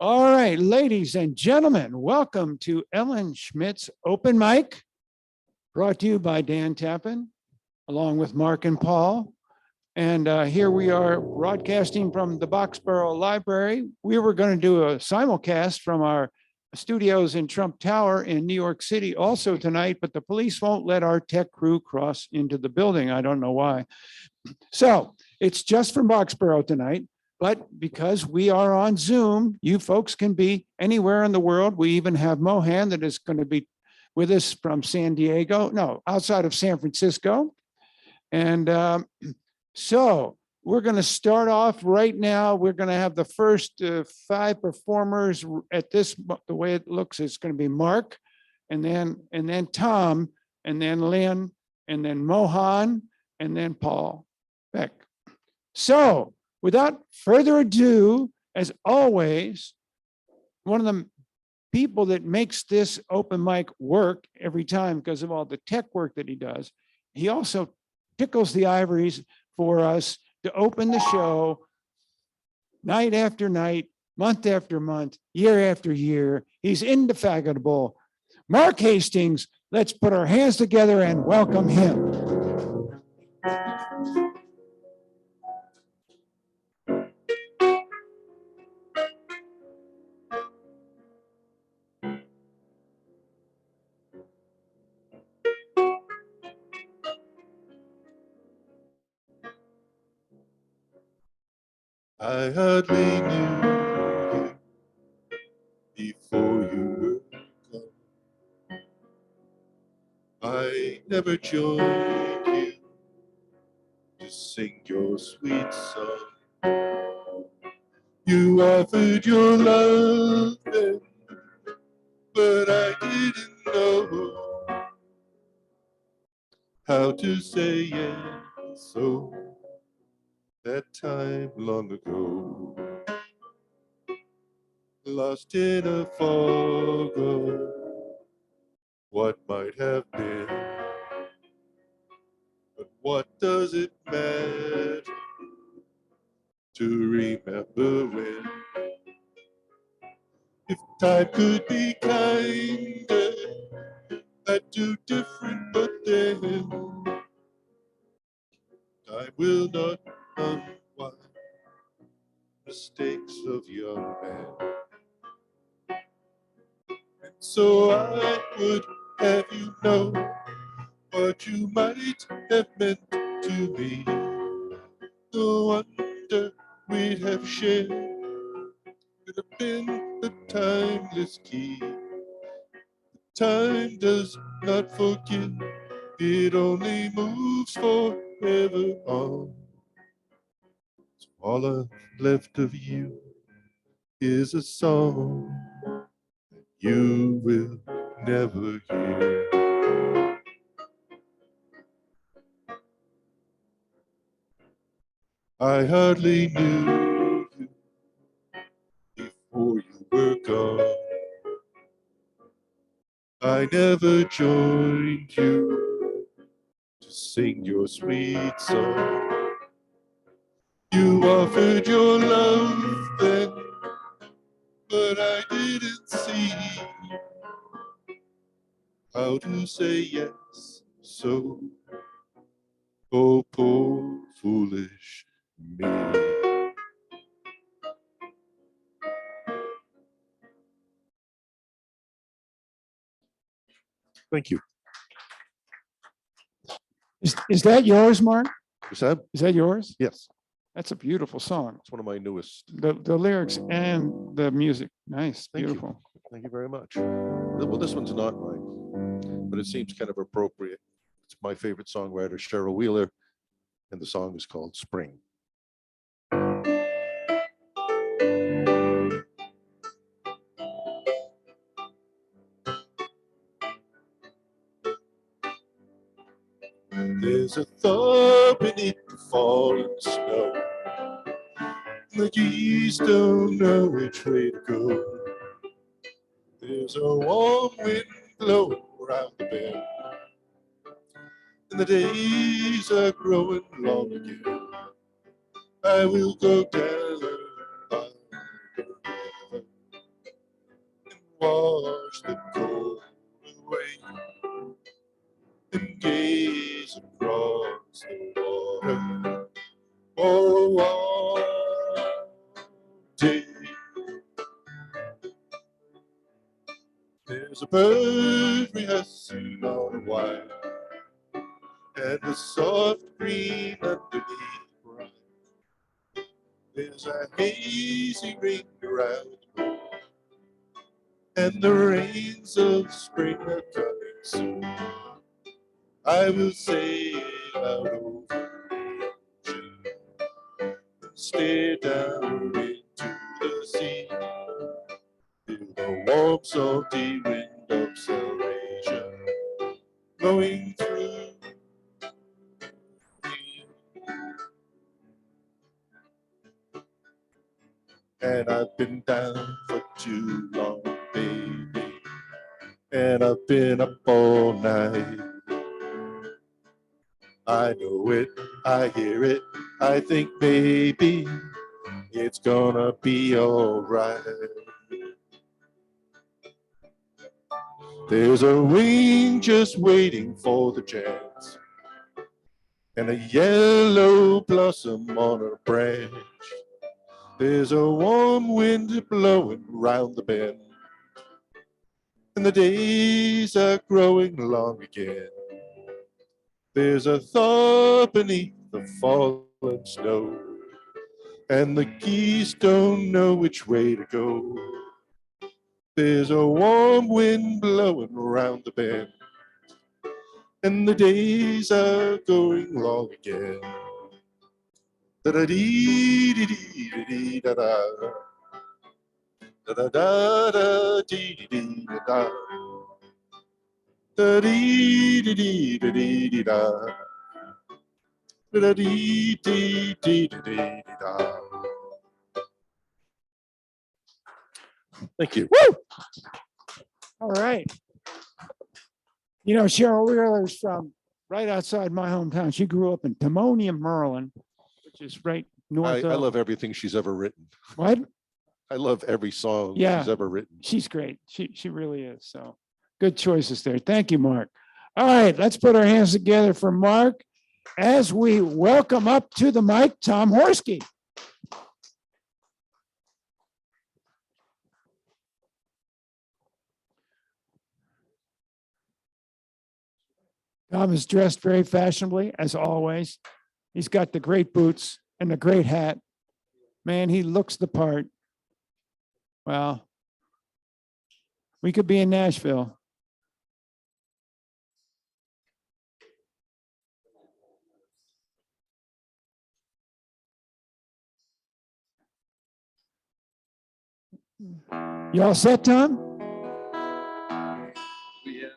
All right, ladies and gentlemen, welcome to Ellen Schmidt's Open Mic, brought to you by Dan Tappan, along with Mark and Paul. And here we are broadcasting from the Boxborough Library. We were going to do a simulcast from our studios in Trump Tower in New York City also tonight, but the police won't let our tech crew cross into the building. I don't know why. So it's just from Boxborough tonight. But because we are on Zoom, you folks can be anywhere in the world. We even have Mohan that is going to be with us from San Diego, no, outside of San Francisco. And so we're going to start off right now. We're going to have the first 5 performers at this, the way it looks, it's going to be Mark, and then Tom, and then Lynn, and then Mohan, and then Paul, Beck. So without further ado, as always, one of the people that makes this open mic work every time because of all the tech work that he does, he also tickles the ivories for us to open the show night after night, month after month, year after year. He's indefatigable. Mark Hastings, let's put our hands together and welcome him. I hardly knew you before you were gone. I never joined you to sing your sweet song. You offered your love then, but I didn't know how to say yes. So that time long ago, lost in a fog of what might have been. But what does it matter to remember when? If time could be kinder, I'd do different, but then time will not unwind mistakes of young men. And so I would have you know what you might have meant to me. No wonder we'd have shared, could have been a timeless key. Time does not forget, it only moves forever on. So all I've left of you is a song that you will never hear. I hardly knew you before you were gone. I never joined you to sing your sweet song. You offered your love then, but I didn't see how to say yes. So, oh, poor foolish me. Thank you. Is that yours, Mark? Is that yours? Yes. That's a beautiful song. It's one of my newest. The lyrics and the music. Nice, beautiful. Thank you very much. Well, this one's not mine, but it seems kind of appropriate. It's my favorite songwriter, Cheryl Wheeler, and the song is called Spring. There's a thaw beneath the falling snow. The geese don't know which way to go. There's a warm wind blowing around the bend, and the days are growing long again. I will go down by the river wash the cold away and gaze across the water for a while day. There's a bird rehearsing on a wire, and the soft green underneath bright. There's a hazy ring around the moon, and the rains of spring are coming soon. I will sail out over the ocean and stare down into the sea. Feel the warm, salty wind of salvation blowing through me. And I've been down for too long, baby, and I've been up all night. I know it, I hear it, I think, baby, it's gonna be all right. There's a wing just waiting for the chance, and a yellow blossom on a branch. There's a warm wind blowing round the bend, and the days are growing long again. There's a thaw beneath the fallen snow, and the geese don't know which way to go. There's a warm wind blowing around the bend, and the days are going long again. Da-da-dee-dee-dee-dee-da-da. Da-da-da-da-dee-dee-dee-da-da. Da-dee-dee-dee-dee-dee-da. Da-da-dee-dee-dee-dee-dee-da. Thank you. Woo! All right. You know, Cheryl Wheeler's from right outside my hometown. She grew up in Timonium, Maryland, which is right north I of. love everything she's ever written. What? I love every song Yeah. she's ever written. She's great. She really is. So good choices there. Thank you, Mark. All right, let's put our hands together for Mark as we welcome up to the mic Tom Horsky. Tom is dressed very fashionably, as always. He's got the great boots and the great hat. Man, he looks the part. Well, we could be in Nashville. You all set, Tom? We have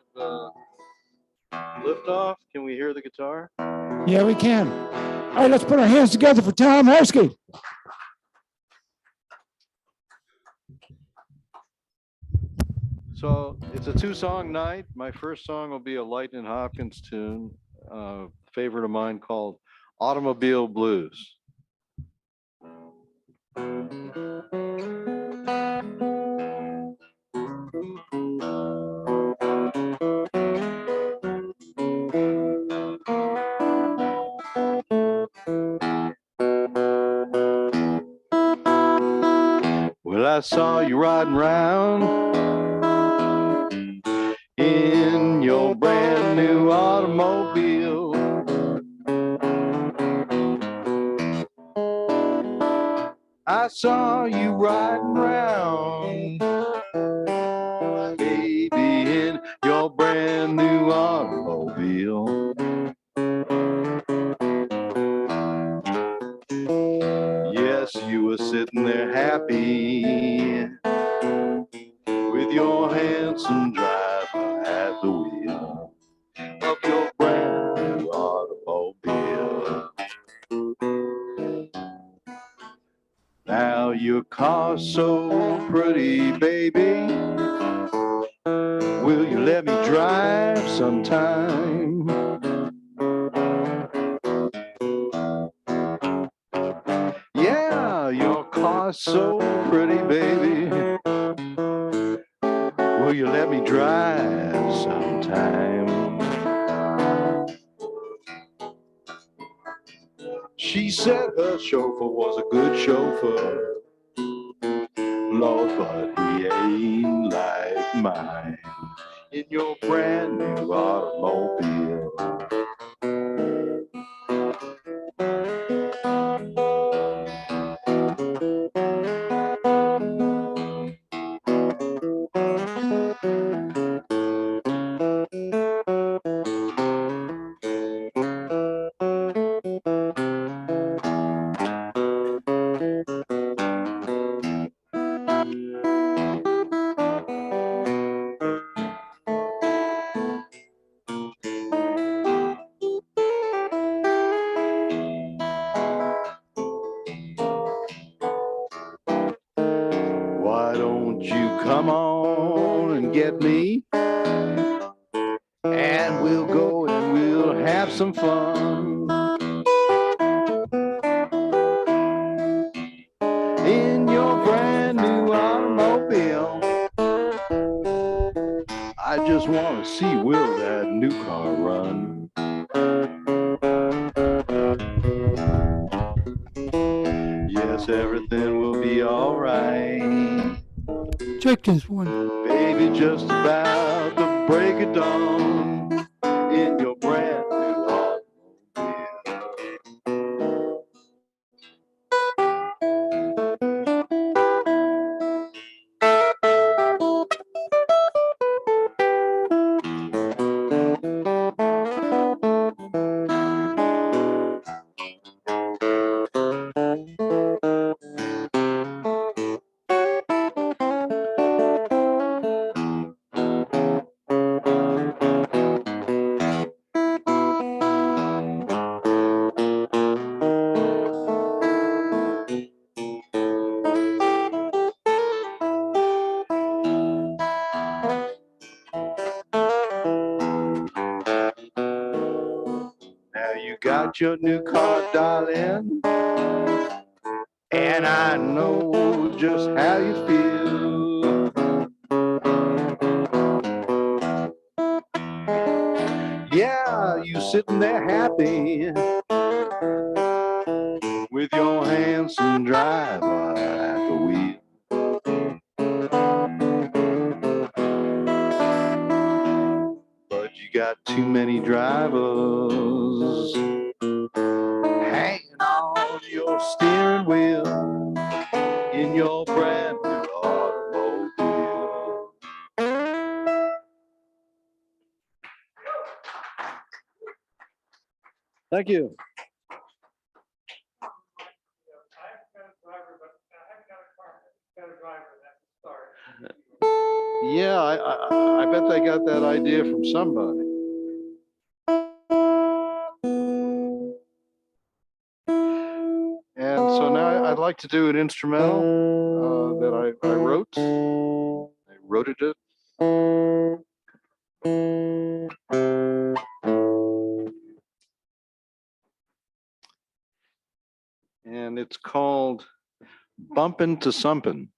liftoff. Can we hear the guitar? Yeah, we can. All right, let's put our hands together for Tom Horsky. So it's a 2-song night. My first song will be a Lightning Hopkins tune, favorite of mine called Automobile Blues. Well, I saw you riding round in your brand new automobile. I saw you riding round, baby, in your brand new automobile. Yes, you were sitting there happy with your handsome driver at the wheel of your brand new automobile. Now your car's so pretty, baby. Will you let me drive sometime? Yeah, your car's so pretty, baby. Will you let me drive sometime? She said her chauffeur was a good chauffeur, Lord, but he ain't like mine. In your brand new automobile, why don't you come on and get me? And we'll go and we'll have some fun in your brand new automobile. I just want to see, will that new car run? Yes, everything will be all right. Check this one. Baby, just about the break of dawn in your brand new automobile. Now you got your new car, darling, and I know just how you feel. Yeah, you sitting there happy with your handsome driver at the wheel. But you got too many drivers hanging on your steering wheel in your brand new automobile. Thank you. Yeah, I bet they got that idea from somebody. And so now I'd like to do an instrumental that I wrote. I wrote it. And it's called Bumpin' to Sumpin'.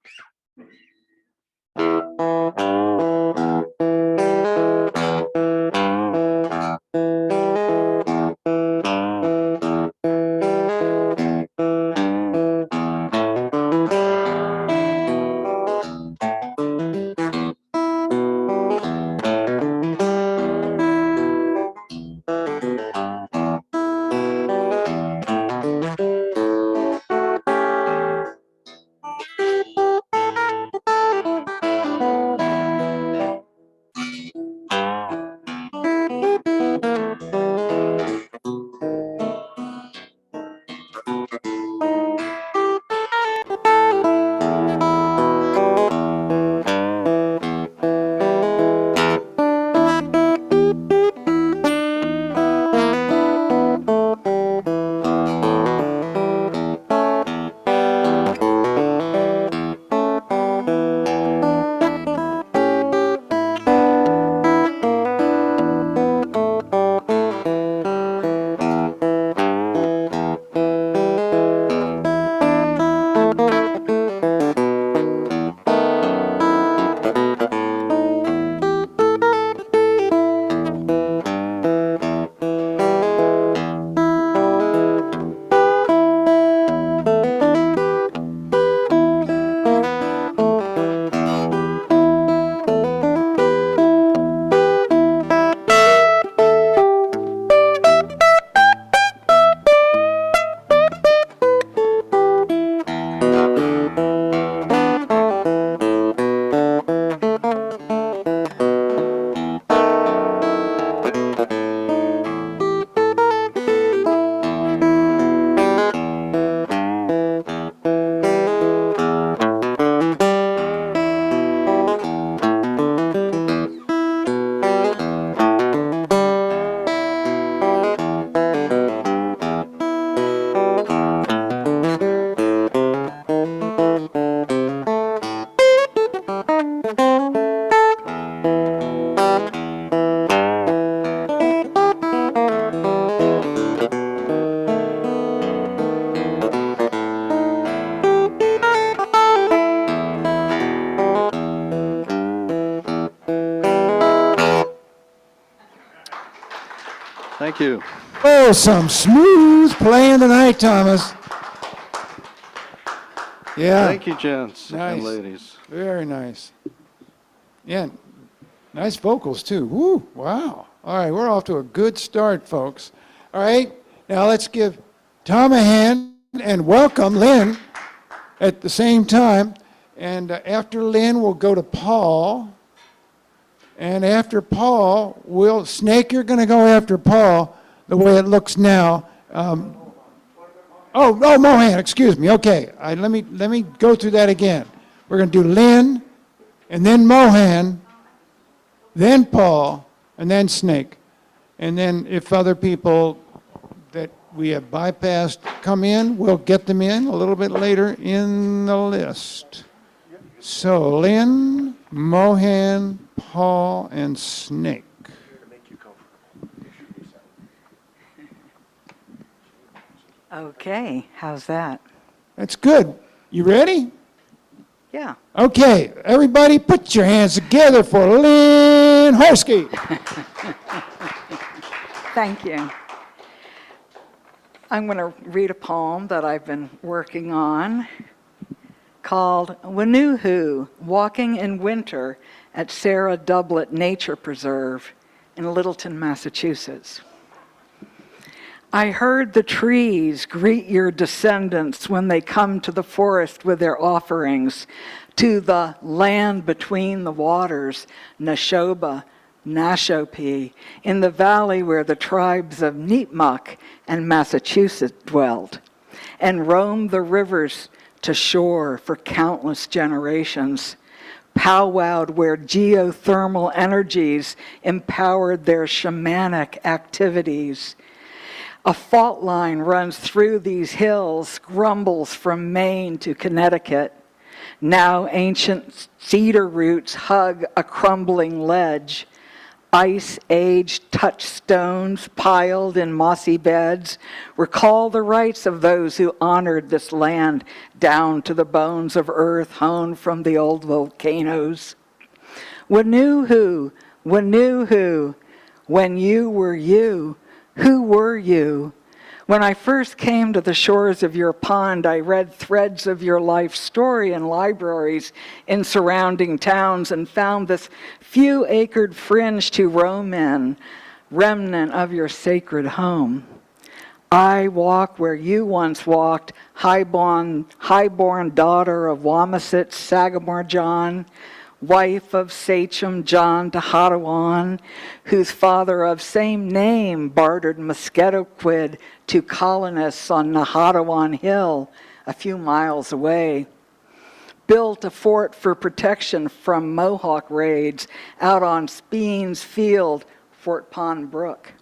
Thank you. Oh, some smooth playing tonight, Thomas. Yeah. Thank you, gents Nice. and ladies. Very nice. Yeah, nice vocals too. Woo, wow. All right, we're off to a good start, folks. All right, now let's give Tom a hand and welcome Lynn at the same time. And after Lynn, we'll go to Paul. And after Paul, Snake, you're going to go after Paul the way it looks now. Mohan, excuse me. Okay, let me go through that again. We're going to do Lynn, and then Mohan, then Paul, and then Snake. And then if other people that we have bypassed come in, we'll get them in a little bit later in the list. So Lynn, Mohan, Paul, and Snake. Okay, how's that? That's good. You ready? Yeah. Okay, everybody put your hands together for Lynn Horsky. Thank you. I'm going to read a poem that I've been working on called Wanuhu, Walking in Winter at Sarah Doublet Nature Preserve in Littleton, Massachusetts. I heard the trees greet your descendants when they come to the forest with their offerings, to the land between the waters, Nashoba, Nashope, in the valley where the tribes of Nipmuc and Massachusetts dwelled, and roamed the rivers to shore for countless generations, powwowed where geothermal energies empowered their shamanic activities. A fault line runs through these hills, grumbles from Maine to Connecticut. Now ancient cedar roots hug a crumbling ledge. Ice-aged touchstones piled in mossy beds recall the rights of those who honored this land down to the bones of earth hewn from the old volcanoes. Wanuhu, Wanuhu, when you were you, who were you? When I first came to the shores of your pond, I read threads of your life story in libraries in surrounding towns and found this few-acred fringe to roam in, remnant of your sacred home. I walk where you once walked, highborn daughter of Wamasett Sagamore John, wife of Sachem John Tahatawan, whose father of same name bartered mosquito quid to colonists on Nahatawan Hill, a few miles away. Built a fort for protection from Mohawk raids out on Speens Field, Fort Pond Brook.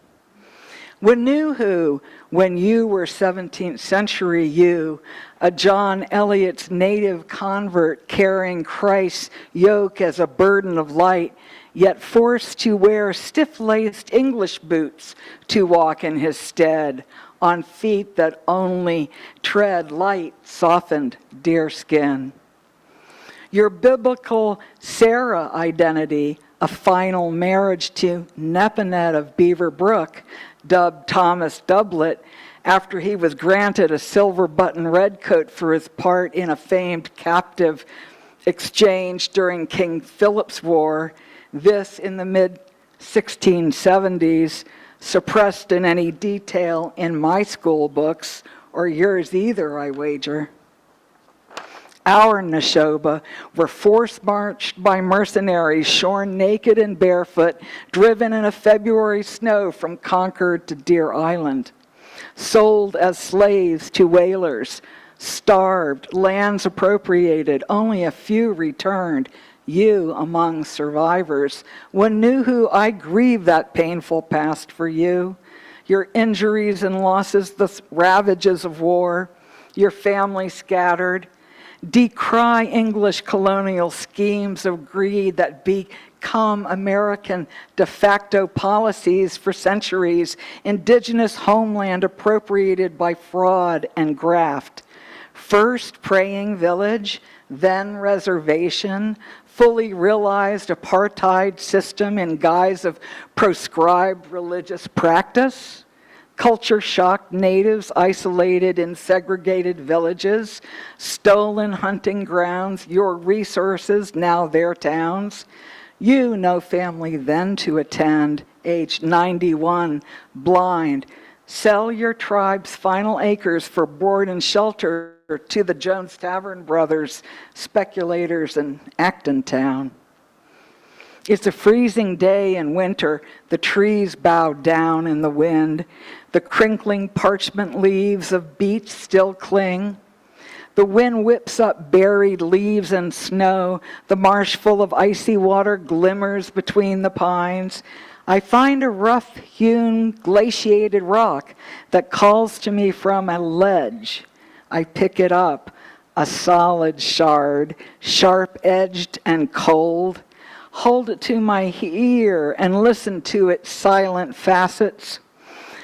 Wanuhu, when you were 17th century you, a John Eliot's native convert carrying Christ's yoke as a burden of light, yet forced to wear stiff-laced English boots to walk in his stead, on feet that only tread light, softened deerskin. Your biblical Sarah identity, a final marriage to Nepinet of Beaver Brook, dubbed Thomas Doublet, after he was granted a silver button redcoat for his part in a famed captive exchange during King Philip's War, this in the mid-1670s, suppressed in any detail in my school books, or yours either, I wager. Our Nashoba were force-marched by mercenaries, shorn naked and barefoot, driven in a February snow from Concord to Deer Island, sold as slaves to whalers, starved, lands appropriated, only a few returned, you among survivors. Wanuhu, I grieve that painful past for you, your injuries and losses, the ravages of war, your family scattered. Decry English colonial schemes of greed that become American de facto policies for centuries, indigenous homeland appropriated by fraud and graft. First praying village, then reservation, fully realized apartheid system in guise of proscribed religious practice, culture-shocked natives isolated in segregated villages, stolen hunting grounds, your resources, now their towns. You, no family then to attend, aged 91, blind. Sell your tribe's final acres for board and shelter to the Jones Tavern brothers, speculators in Acton Town. It's a freezing day in winter. The trees bow down in the wind. The crinkling parchment leaves of beech still cling. The wind whips up buried leaves and snow. The marsh full of icy water glimmers between the pines. I find a rough-hewn, glaciated rock that calls to me from a ledge. I pick it up, a solid shard, sharp-edged and cold. Hold it to my ear and listen to its silent facets.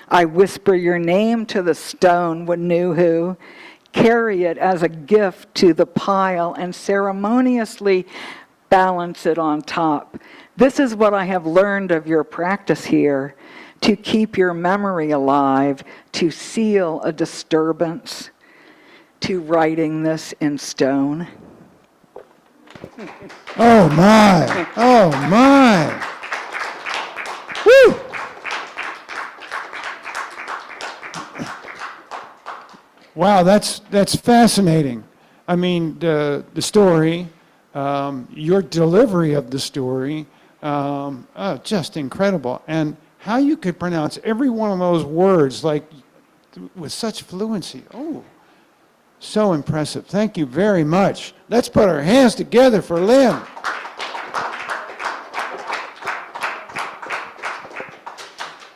I whisper your name to the stone, Wanuhu, carry it as a gift to the pile and ceremoniously balance it on top. This is what I have learned of your practice here, to keep your memory alive, to seal a disturbance, to writing this in stone. Oh my, oh my. Woo! Wow, that's fascinating. I mean, the story, your delivery of the story, just incredible. And how you could pronounce every one of those words like with such fluency. Oh, so impressive. Thank you very much. Let's put our hands together for Lynn.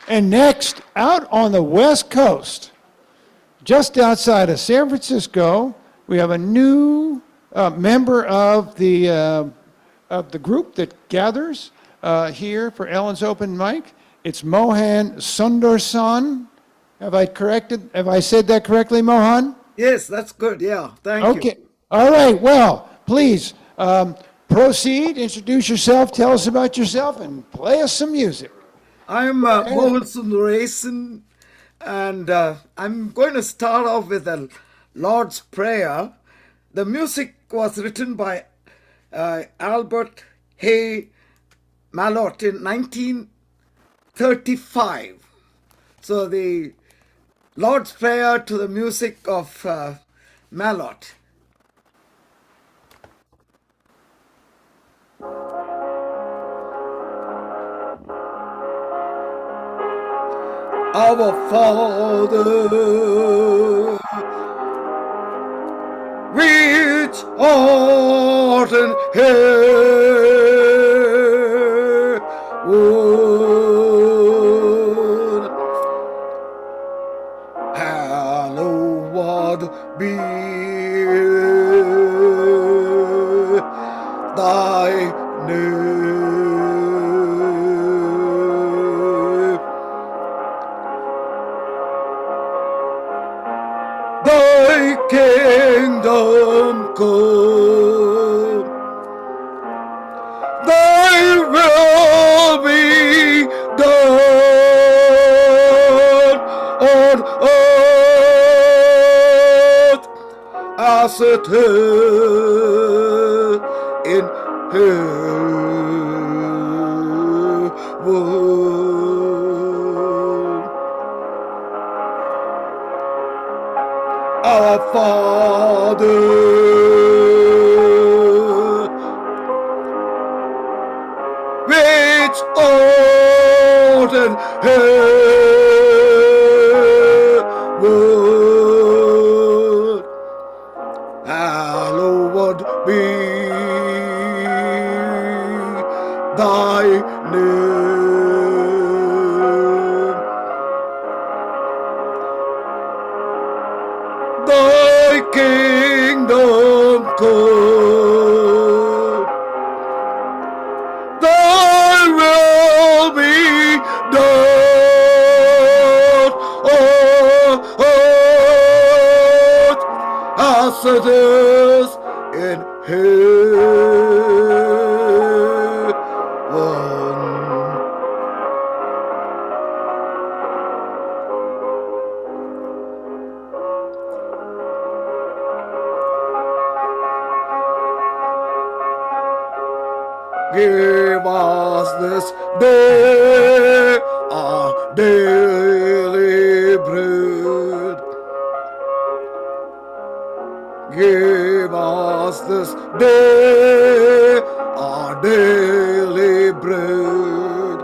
And next, out on the West Coast, just outside of San Francisco, we have a new member of the group that gathers here for Ellen's open mic. It's Mohan Sundareson. Have I said that correctly, Mohan? Yes, that's good. Yeah, thank you. Okay. All right. Well, please proceed. Introduce yourself. Tell us about yourself, and play us some music. I'm Mohan Sundareson, and I'm going to start off with the Lord's Prayer. The music was written by Albert Hay Mallott in 1935. So the Lord's Prayer to the music of Mallott. Our Father, which art in heaven, hallowed be thy name. Thy kingdom come, thy will be done on earth as it is in heaven. Our Father, which art in heaven, hallowed be thy name. Thy kingdom come, thy will be done on earth as it is in Give us this day our daily bread. Give us this day our daily bread.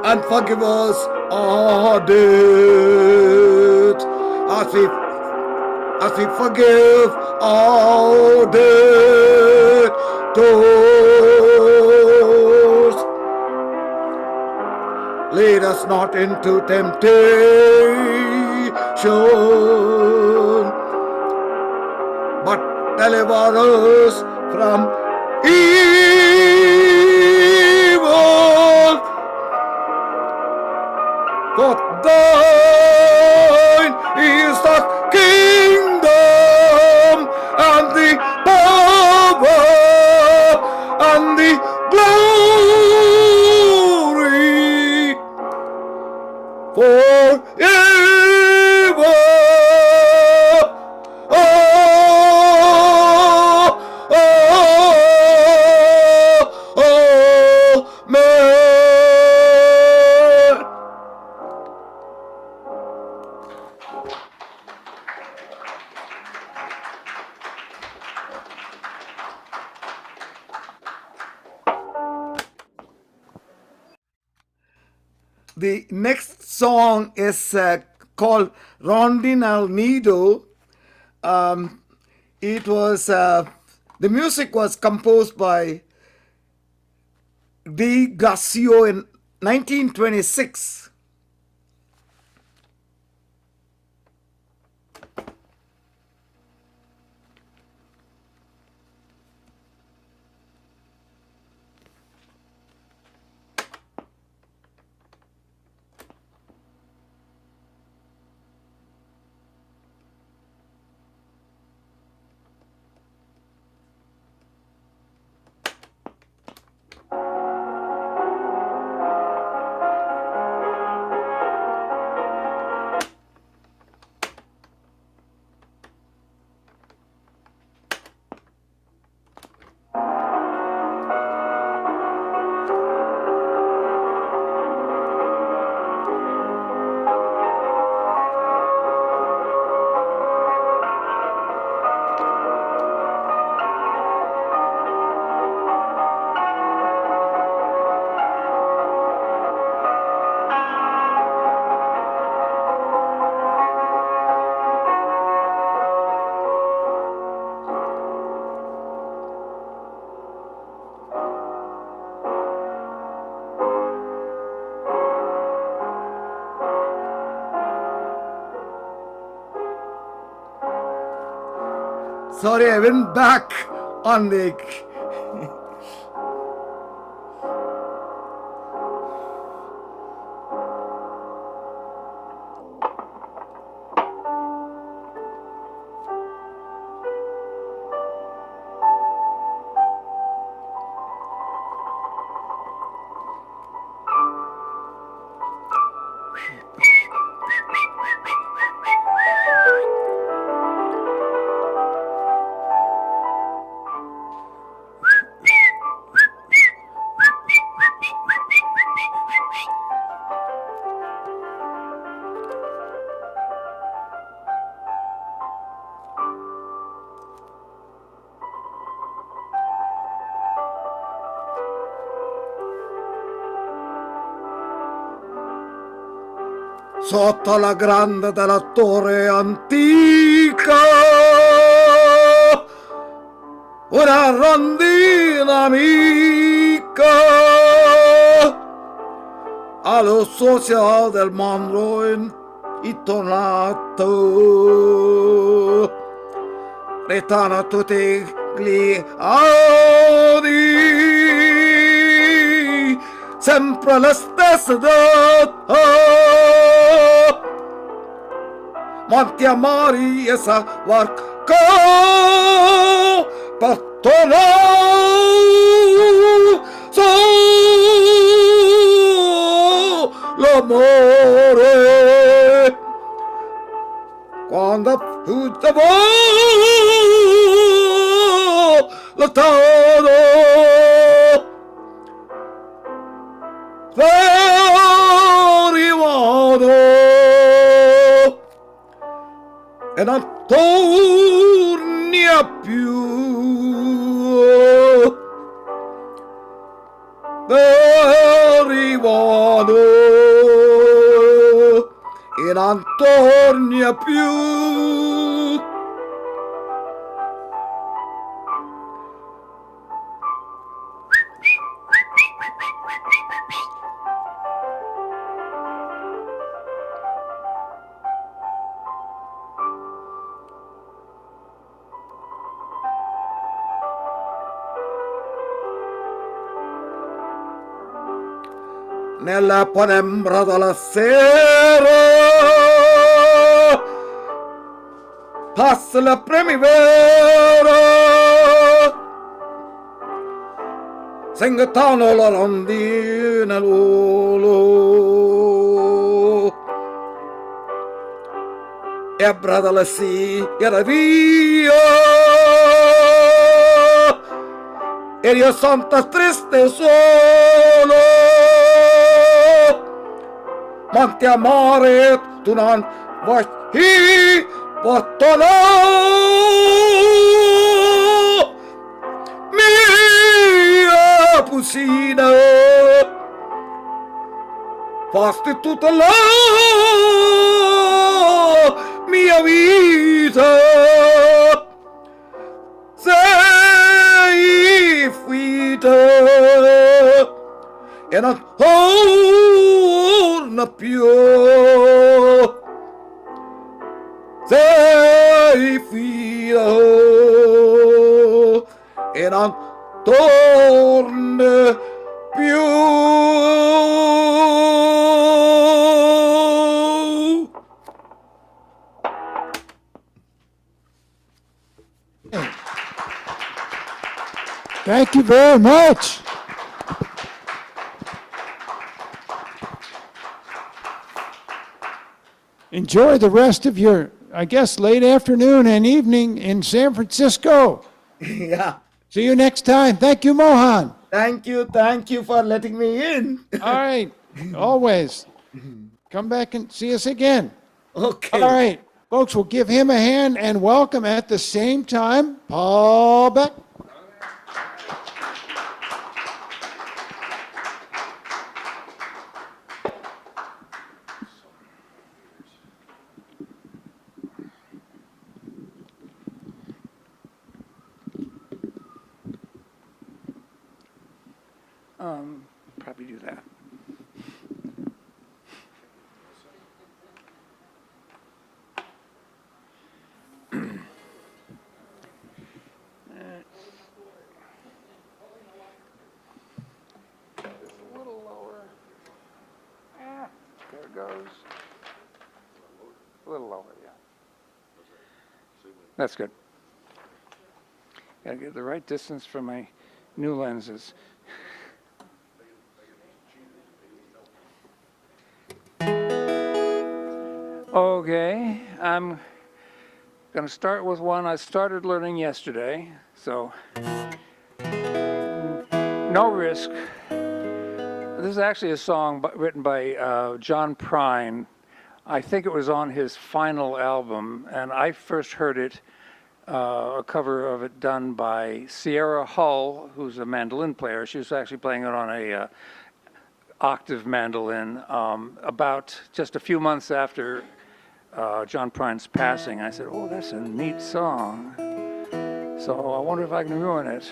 And forgive us our debt as we forgive our debtors. Lead us not into temptation, but deliver us from evil. For thine is the kingdom and the power and the glory forever. The next song is called Rondin al Nido. It was the music was composed by Deb Goss in 1926. Sorry, I went back on the... Sotto la grande della torre antica, una rondina amica, allo social del mondo intonato, ritorna tutti gli audi, sempre la stessa data. Monti amari e sa varco pattono so l'amore quando tutta la arrivato e non torni a più. Arrivato e non torni a più. Nella penembra della sera passa la primavera, singhiatano la rondina l'ulo e abbrada la era via e io sono triste solo. Quanti amore tu non vuoi portare mia pusina fasti tutta la mia vita sei fuita e non torna più. Sei figlio e non torna più. Thank you very much. Enjoy the rest of your, I guess, late afternoon and evening in San Francisco. Yeah. See you next time. Thank you, Mohan. Thank you for letting me in. All right. Always. Come back and see us again. Okay. All right. Folks, we'll give him a hand and welcome at the same time, Paul Beck. Probably do that. A little lower. There it goes. A little lower, yeah. That's good. Gotta get the right distance for my new lenses. Okay, I'm going to start with one I started learning yesterday, so no risk. This is actually a song written by John Prine. I think it was on his final album, and I first heard it, a cover of it done by Sierra Hull, who's a mandolin player. She was actually playing it on a octave mandolin about just a few months after John Prine's passing. I said, oh, that's a neat song. So I wonder if I can ruin it.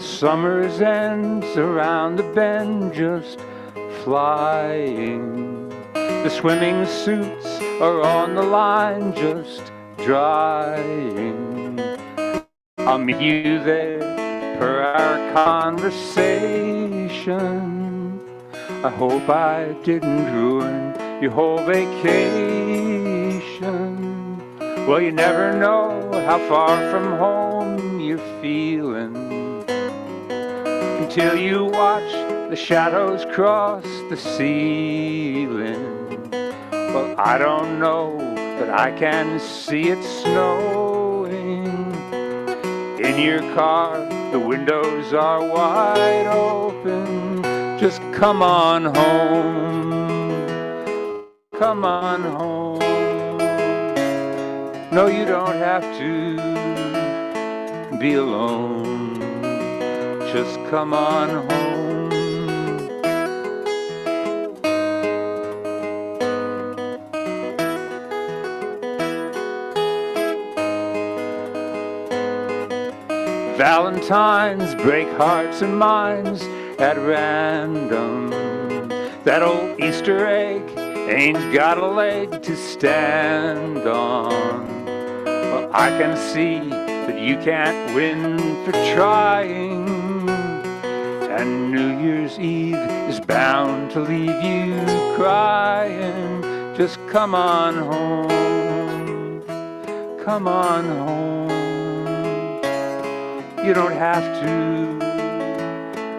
Summer's ends around the bend just flying. The swimming suits are on the line just drying. I'll meet you there for our conversation. I hope I didn't ruin your whole vacation. Well, you never know how far from home you're feeling until you watch the shadows cross the ceiling. Well, I don't know, but I can see it snowing. In your car, the windows are wide open. Just come on home. Come on home. No, you don't have to be alone. Just come on home. Valentines break hearts and minds at random. That old Easter egg ain't got a leg to stand on. Well, I can see that you can't win for trying. And New Year's Eve is bound to leave you crying. Just come on home. Come on home. You don't have to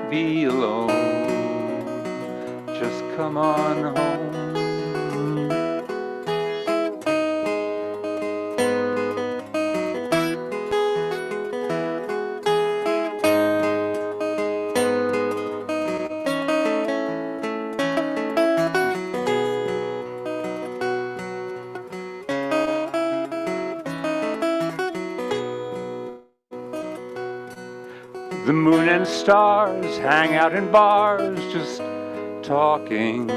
be alone. Just come on home. The moon and stars hang out in bars just talking.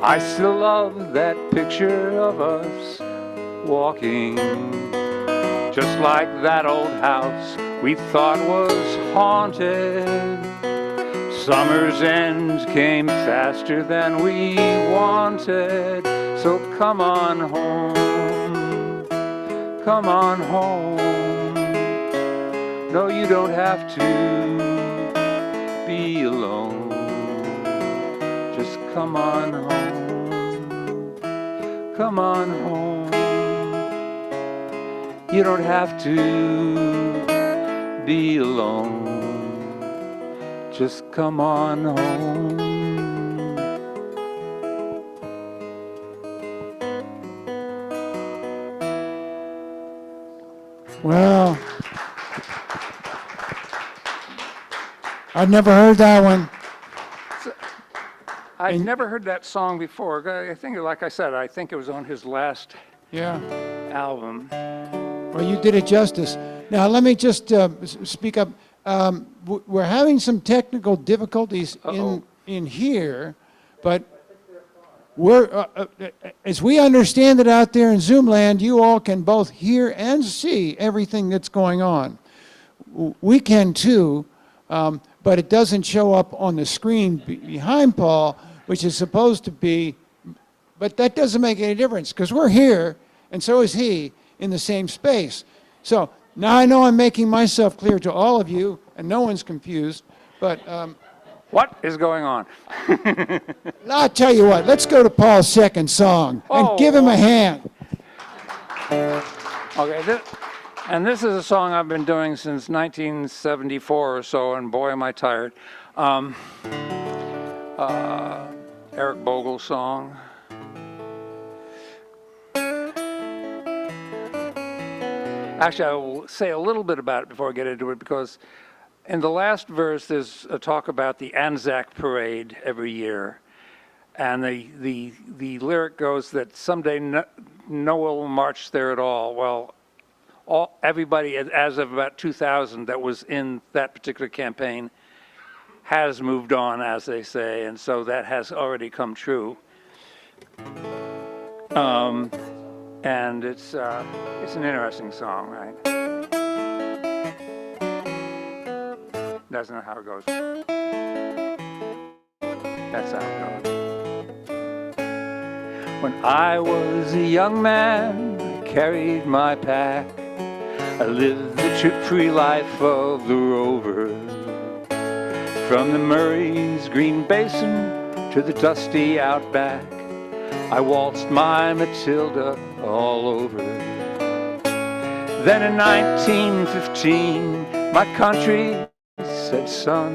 I still love that picture of us walking, just like that old house we thought was haunted. Summer's end came faster than we wanted. So come on home. Come on home. No, you don't have to be alone. Just come on home. Come on home. You don't have to be alone. Just come on home. Well, I've never heard that one. I'd never heard that song before. I think, like I said, I think it was on his last Yeah. album. Well, you did it justice. Now, let me just speak up. We're having some technical difficulties in here, but we're, as we understand it out there in Zoom land, you all can both hear and see everything that's going on. We can too, but it doesn't show up on the screen behind Paul, which is supposed to be, but that doesn't make any difference because we're here and so is he in the same space. So now I know I'm making myself clear to all of you and no one's confused, but What is going on? I'll tell you what, let's go to Paul's second song and give him a hand. Okay, this is a song I've been doing since 1974 or so, and boy, am I tired. Eric Bogle's song. Actually, I will say a little bit about it before I get into it, because in the last verse, there's a talk about the Anzac Parade every year. And the lyric goes that someday no one will march there at all. Well, everybody, as of about 2000, that was in that particular campaign has moved on, as they say, and so that has already come true. And it's an interesting song, right? That's not how it goes. That's how it goes. When I was a young man, I carried my pack. I lived the trip-free life of the rover. From the Murray's green basin to the dusty outback, I waltzed my Matilda all over. Then in 1915, my country said, son,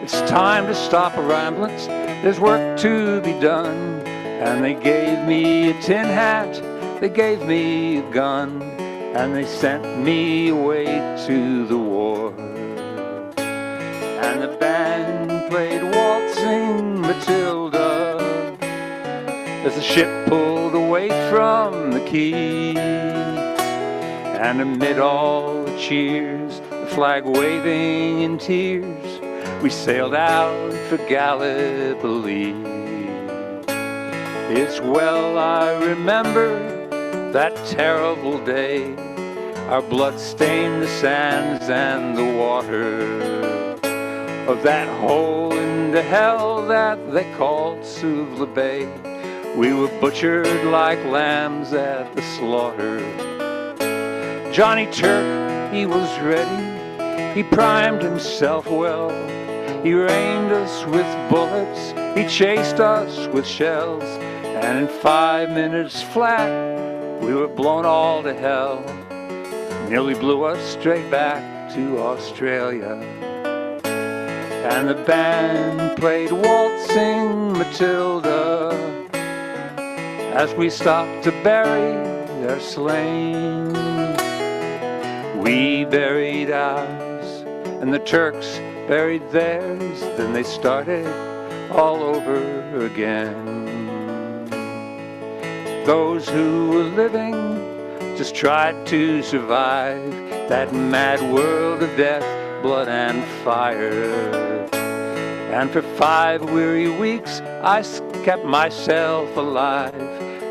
it's time to stop a ramblance, there's work to be done. And they gave me a tin hat, they gave me a gun, and they sent me away to the war. And the band played Waltzing Matilda as the ship pulled away from the quay. And amid all the cheers, the flag waving in tears, we sailed out for Gallipoli. It's well I remember that terrible day. Our blood stained the sands and the water of that hole into hell that they called Suvla Bay. We were butchered like lambs at the slaughter. Johnny Turk, he was ready, he primed himself well. He rained us with bullets, he chased us with shells, and in 5 minutes flat, we were blown all to hell. Nearly blew us straight back to Australia. And the band played Waltzing Matilda as we stopped to bury their slain. We buried ours, and the Turks buried theirs. Then they started all over again. Those who were living just tried to survive that mad world of death, blood and fire. And for 5 weary weeks I kept myself alive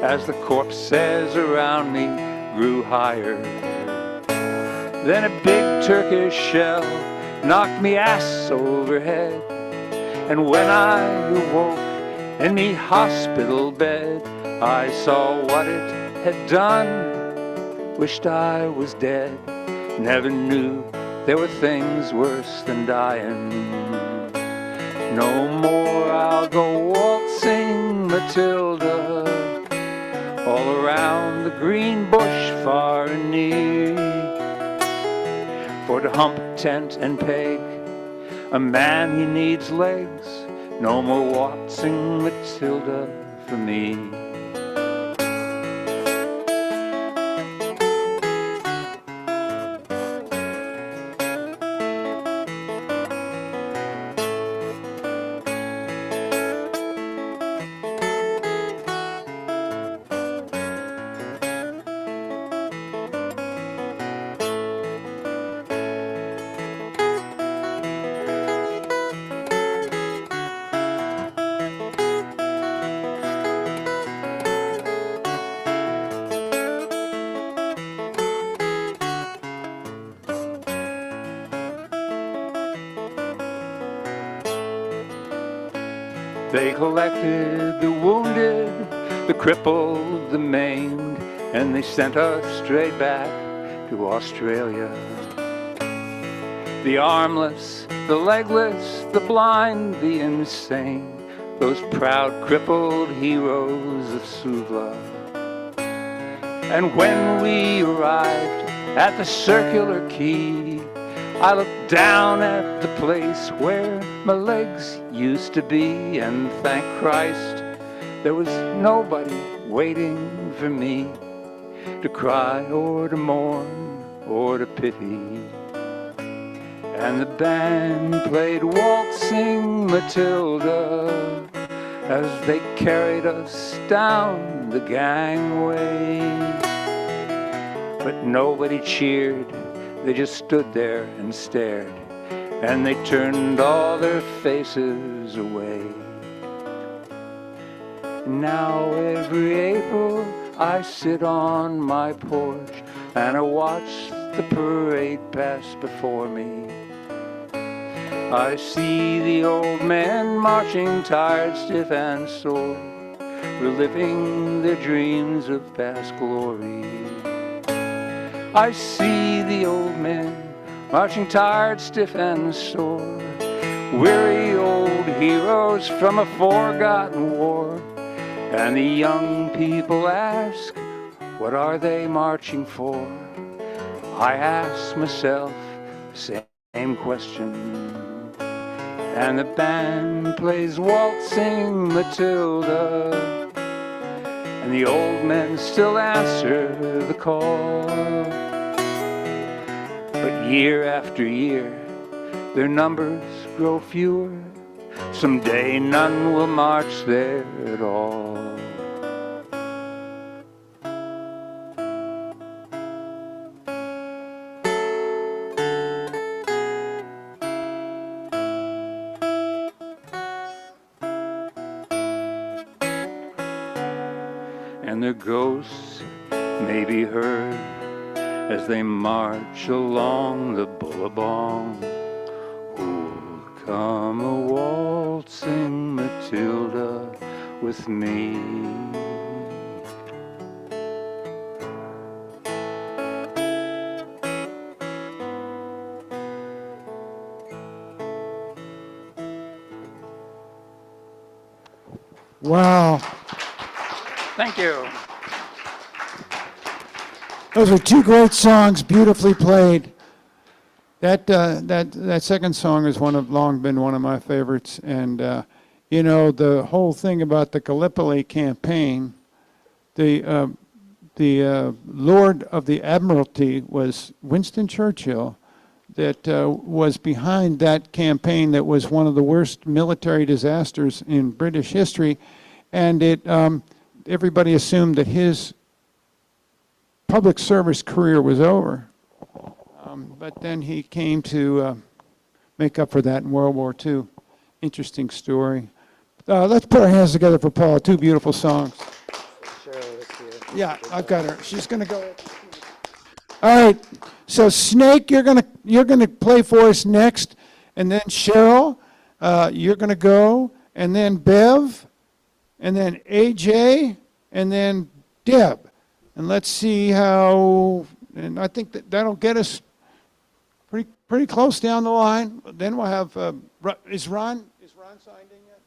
as the corpses around me grew higher. Then a big Turkish shell knocked me ass overhead, and when I awoke in me hospital bed, I saw what it had done. Wished I was dead. Never knew there were things worse than dying. No more I'll go waltzing Matilda all around the green bush far and near. For to hump tent and peg a man, he needs legs. No more waltzing Matilda for me. They collected the wounded, the crippled, the maimed, and they sent us straight back to Australia. The armless, the legless, the blind, the insane, those proud crippled heroes of Suvla. And when we arrived at the circular quay, I looked down at the place where my legs used to be, and thank Christ there was nobody waiting for me to cry or to mourn or to pity. And the band played Waltzing Matilda as they carried us down the gangway. But nobody cheered, they just stood there and stared, and they turned all their faces away. Now every April I sit on my porch and I watch the parade pass before me. I see the old men marching tired, stiff and sore, reliving their dreams of past glory. I see the old men marching tired, stiff and sore, weary old heroes from a forgotten war. And the young people ask, what are they marching for? I ask myself the same question. And the band plays waltzing Matilda, and the old men still answer the call. But year after year, their numbers grow fewer. Someday none will march there at all. And their ghosts may be heard as they march along the Bullabong. Who'll come a waltzing Matilda with me? Wow. Thank you. Those are two great songs, beautifully played. That second song has long been one of my favorites. And, the whole thing about the Gallipoli campaign, the Lord of the Admiralty was Winston Churchill, that was behind that campaign that was one of the worst military disasters in British history. And everybody assumed that his public service career was over. But then he came to make up for that in World War II. Interesting story. Let's put our hands together for Paul. Two beautiful songs. Yeah, I've got her. She's going to go. All right. So Snake, you're gonna play for us next, and then Cheryl, you're going to go, and then Bev, and then AJ, and then Deb. And let's see how. And I think that'll get us pretty close down the line. Then we'll have, is Ron signed in yet?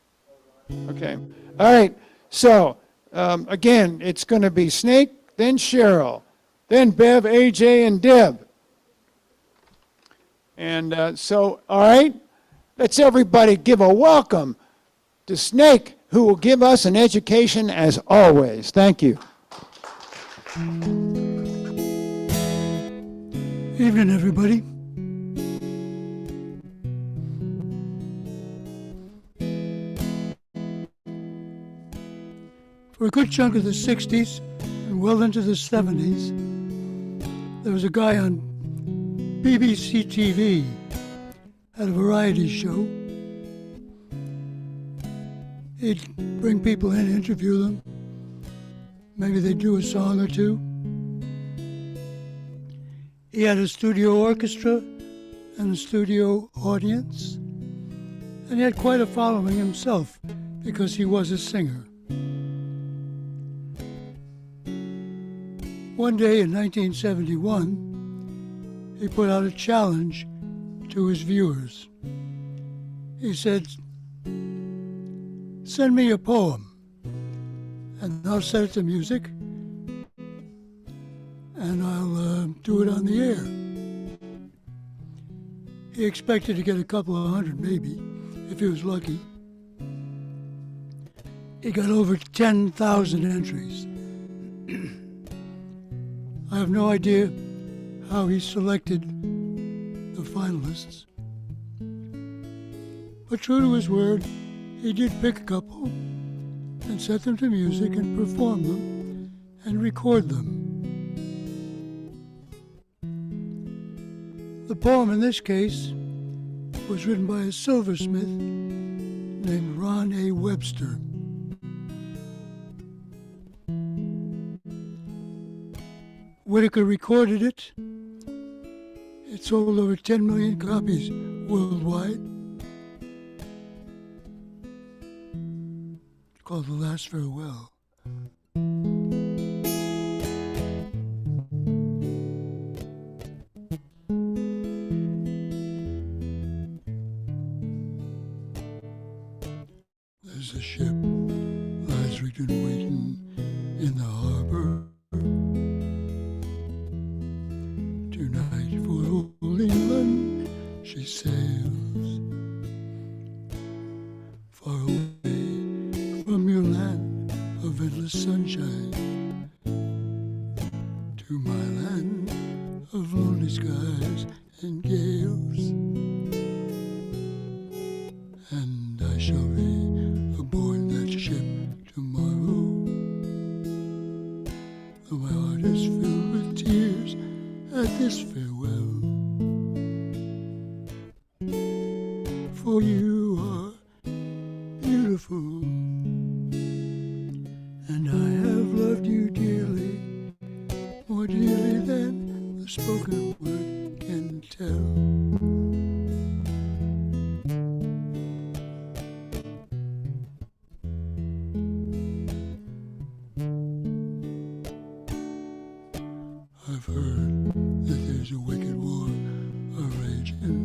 Okay. All right. So, again, it's going to be Snake, then Cheryl, then Bev, AJ, and Deb. And all right, let's everybody give a welcome to Snake, who will give us an education as always. Thank you. Evening, everybody. For a good chunk of the 60s and well into the 70s, there was a guy on BBC TV, had a variety show. He'd bring people in, interview them. Maybe they'd do a song or two. He had a studio orchestra and a studio audience, and he had quite a following himself because he was a singer. One day in 1971, he put out a challenge to his viewers. He said, "Send me a poem, and I'll set it to music, and I'll do it on the air." He expected to get a couple of hundred, maybe, if he was lucky. He got over 10,000 entries. I have no idea how he selected the finalists. But true to his word, he did pick a couple and set them to music and perform them and record them. The poem in this case was written by a silversmith named Ron A. Webster. Whitaker recorded it. It sold over 10 million copies worldwide. It's called The Last Farewell. been waiting in the harbor tonight for old England. She sails far away from your land of endless sunshine to my land of lonely skies and gales. And I shall be aboard that ship tomorrow, though my heart is filled with tears at this farewell. For you are beautiful, and I have loved you dearly, more dearly than the spoken word can tell. I've heard that there's a wicked war a-raging,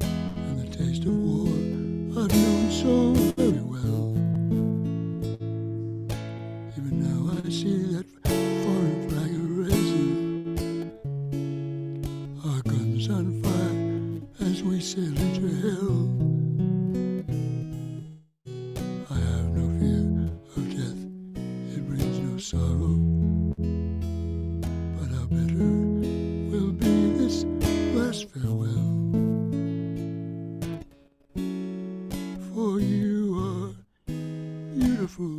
and the taste of war I've known so very well. Even now I see that foreign flag a-raising, our guns on fire as we sail into hell. I have no fear of death, it brings no sorrow, but how bitter will be this last farewell. For you are beautiful,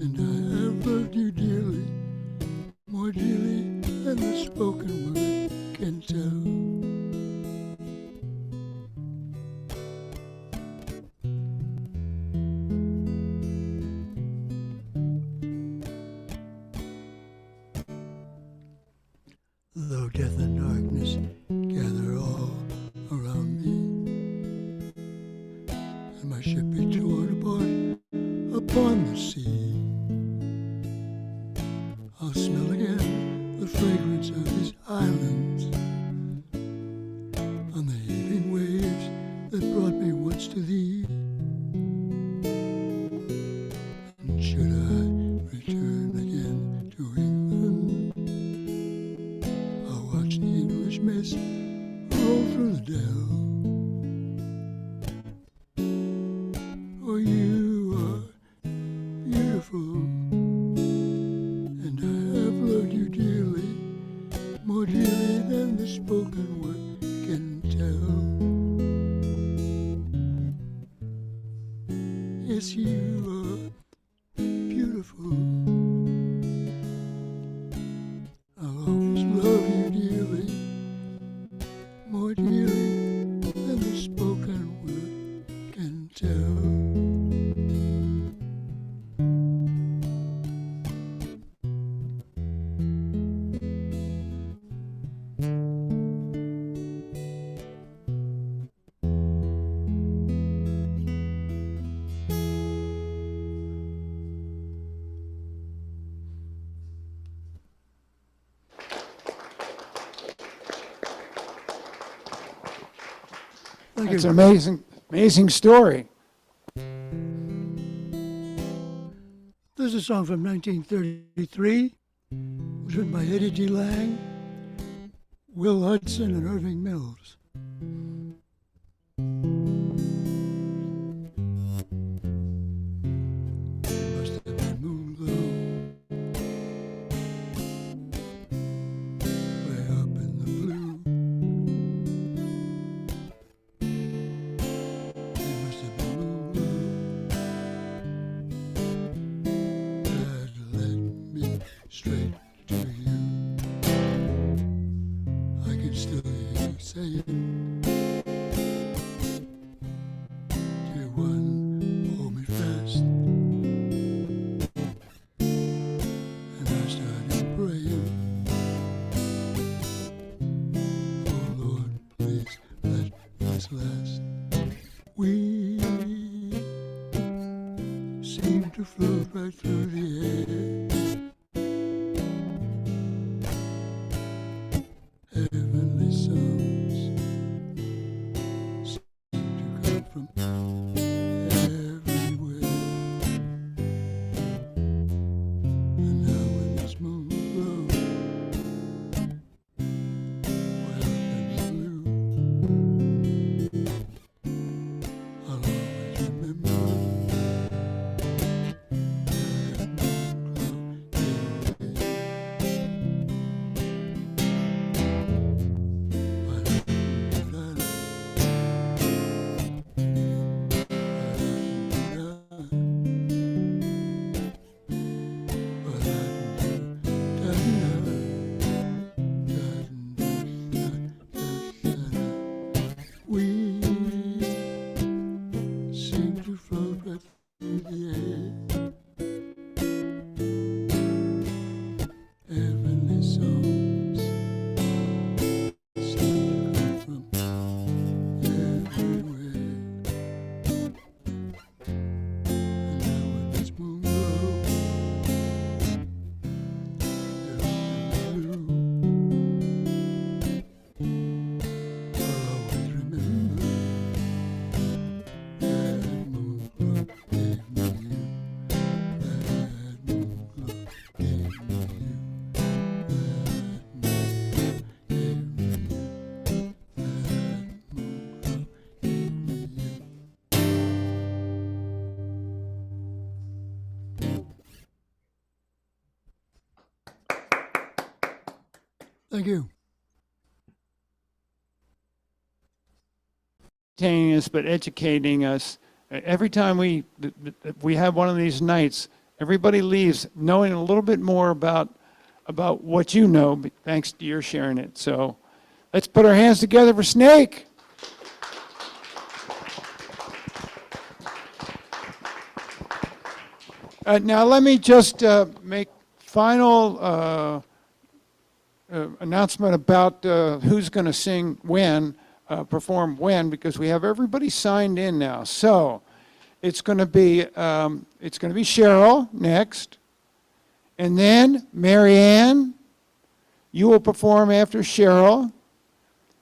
and I have loved you dearly, more dearly than the spoken word can tell. Though death and darkness gather all around me, and my ship be torn apart upon the sea, I'll smell again the fragrance of these islands on the heaving waves that brought me once to thee. And should I return again to England, I'll watch the English mist roll through the dell. For you are beautiful, and I have loved you dearly, more dearly than the spoken word can tell. Yes, you are beautiful. I'll always love you dearly, more dearly than the spoken word can tell. It's an amazing story. This is a song from 1933. It was written by Eddie D. Lang, Will Hudson, and Irving Mills. Must have been moon glow way up in the blue. It must have been moon glow that led me straight to you. I can still hear you saying, dear one, hold me fast. And I started praying, oh Lord, please let this last. We seem to float right through the air. Heavenly sounds seem to come from everywhere. but yeah. Heavenly songs seem to come from everywhere. And now when this moon glows, you're blue. I'll always remember that moon glow gave me you. That moon glow gave me you. Thank you. Entertaining us, but educating us. Every time we have one of these nights, everybody leaves knowing a little bit more about what you know, thanks to your sharing it. So let's put our hands together for Snake. Now let me just make final announcement about who's going to sing when, perform when, because we have everybody signed in now. So it's going to be Cheryl next, and then Mary Ann. You will perform after Cheryl,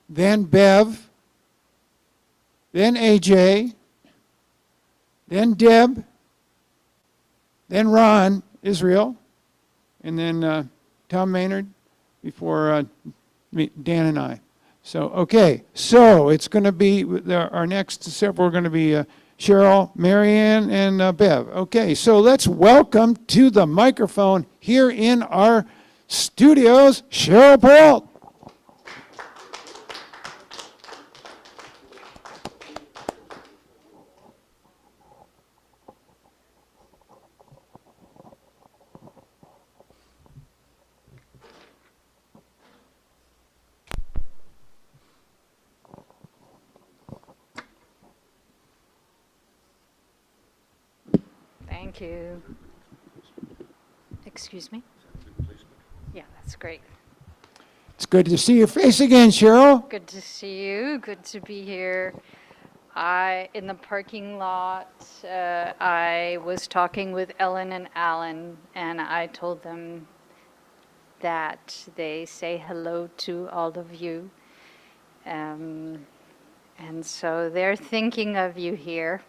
then Bev, then AJ, then Deb, then Ron Israel, and then Tom Maynard before Dan and I. So, okay, so it's going to be, our next several are going to be Cheryl, Mary Ann, and Bev. Okay, so let's welcome to the microphone here in our studios, Cheryl Perreault. Thank you. Excuse me? Yeah, that's great. It's good to see your face again, Cheryl. Good to see you. Good to be here. In the parking lot, I was talking with Ellen and Alan, and I told them that they say hello to all of you. And so they're thinking of you here.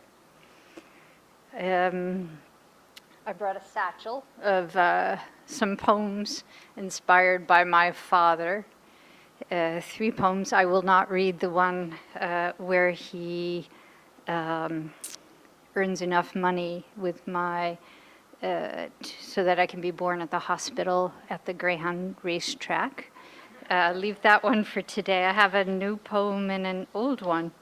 I brought a satchel of some poems inspired by my father. 3 poems. I will not read the one where he earns enough money with my so that I can be born at the hospital at the Greyhound racetrack. Leave that one for today. I have a new poem and an old one.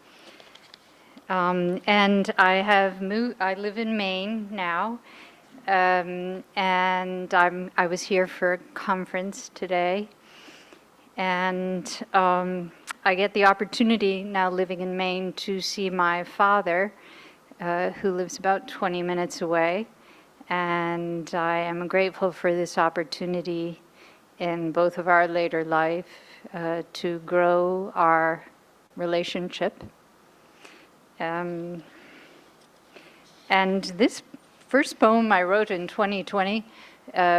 And I live in Maine now, and I was here for a conference today, and I get the opportunity now living in Maine to see my father, who lives about 20 minutes away, and I am grateful for this opportunity in both of our later life to grow our relationship. And this first poem I wrote in 2020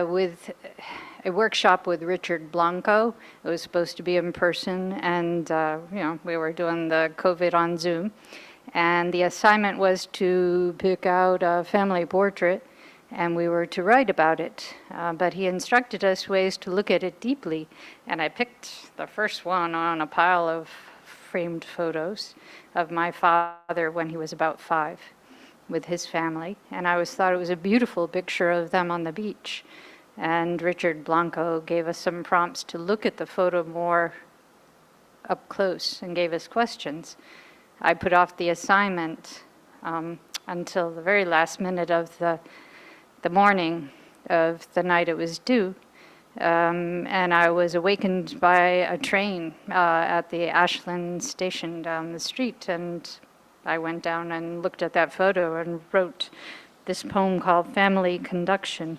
with a workshop with Richard Blanco. It was supposed to be in person, and we were doing the COVID on Zoom. And the assignment was to pick out a family portrait, and we were to write about it. But he instructed us ways to look at it deeply, and I picked the first one on a pile of framed photos of my father when he was about 5 with his family. And I always thought it was a beautiful picture of them on the beach. And Richard Blanco gave us some prompts to look at the photo more up close and gave us questions. I put off the assignment until the very last minute of the morning of the night it was due. And I was awakened by a train at the Ashland station down the street, and I went down and looked at that photo and wrote this poem called Family Conduction,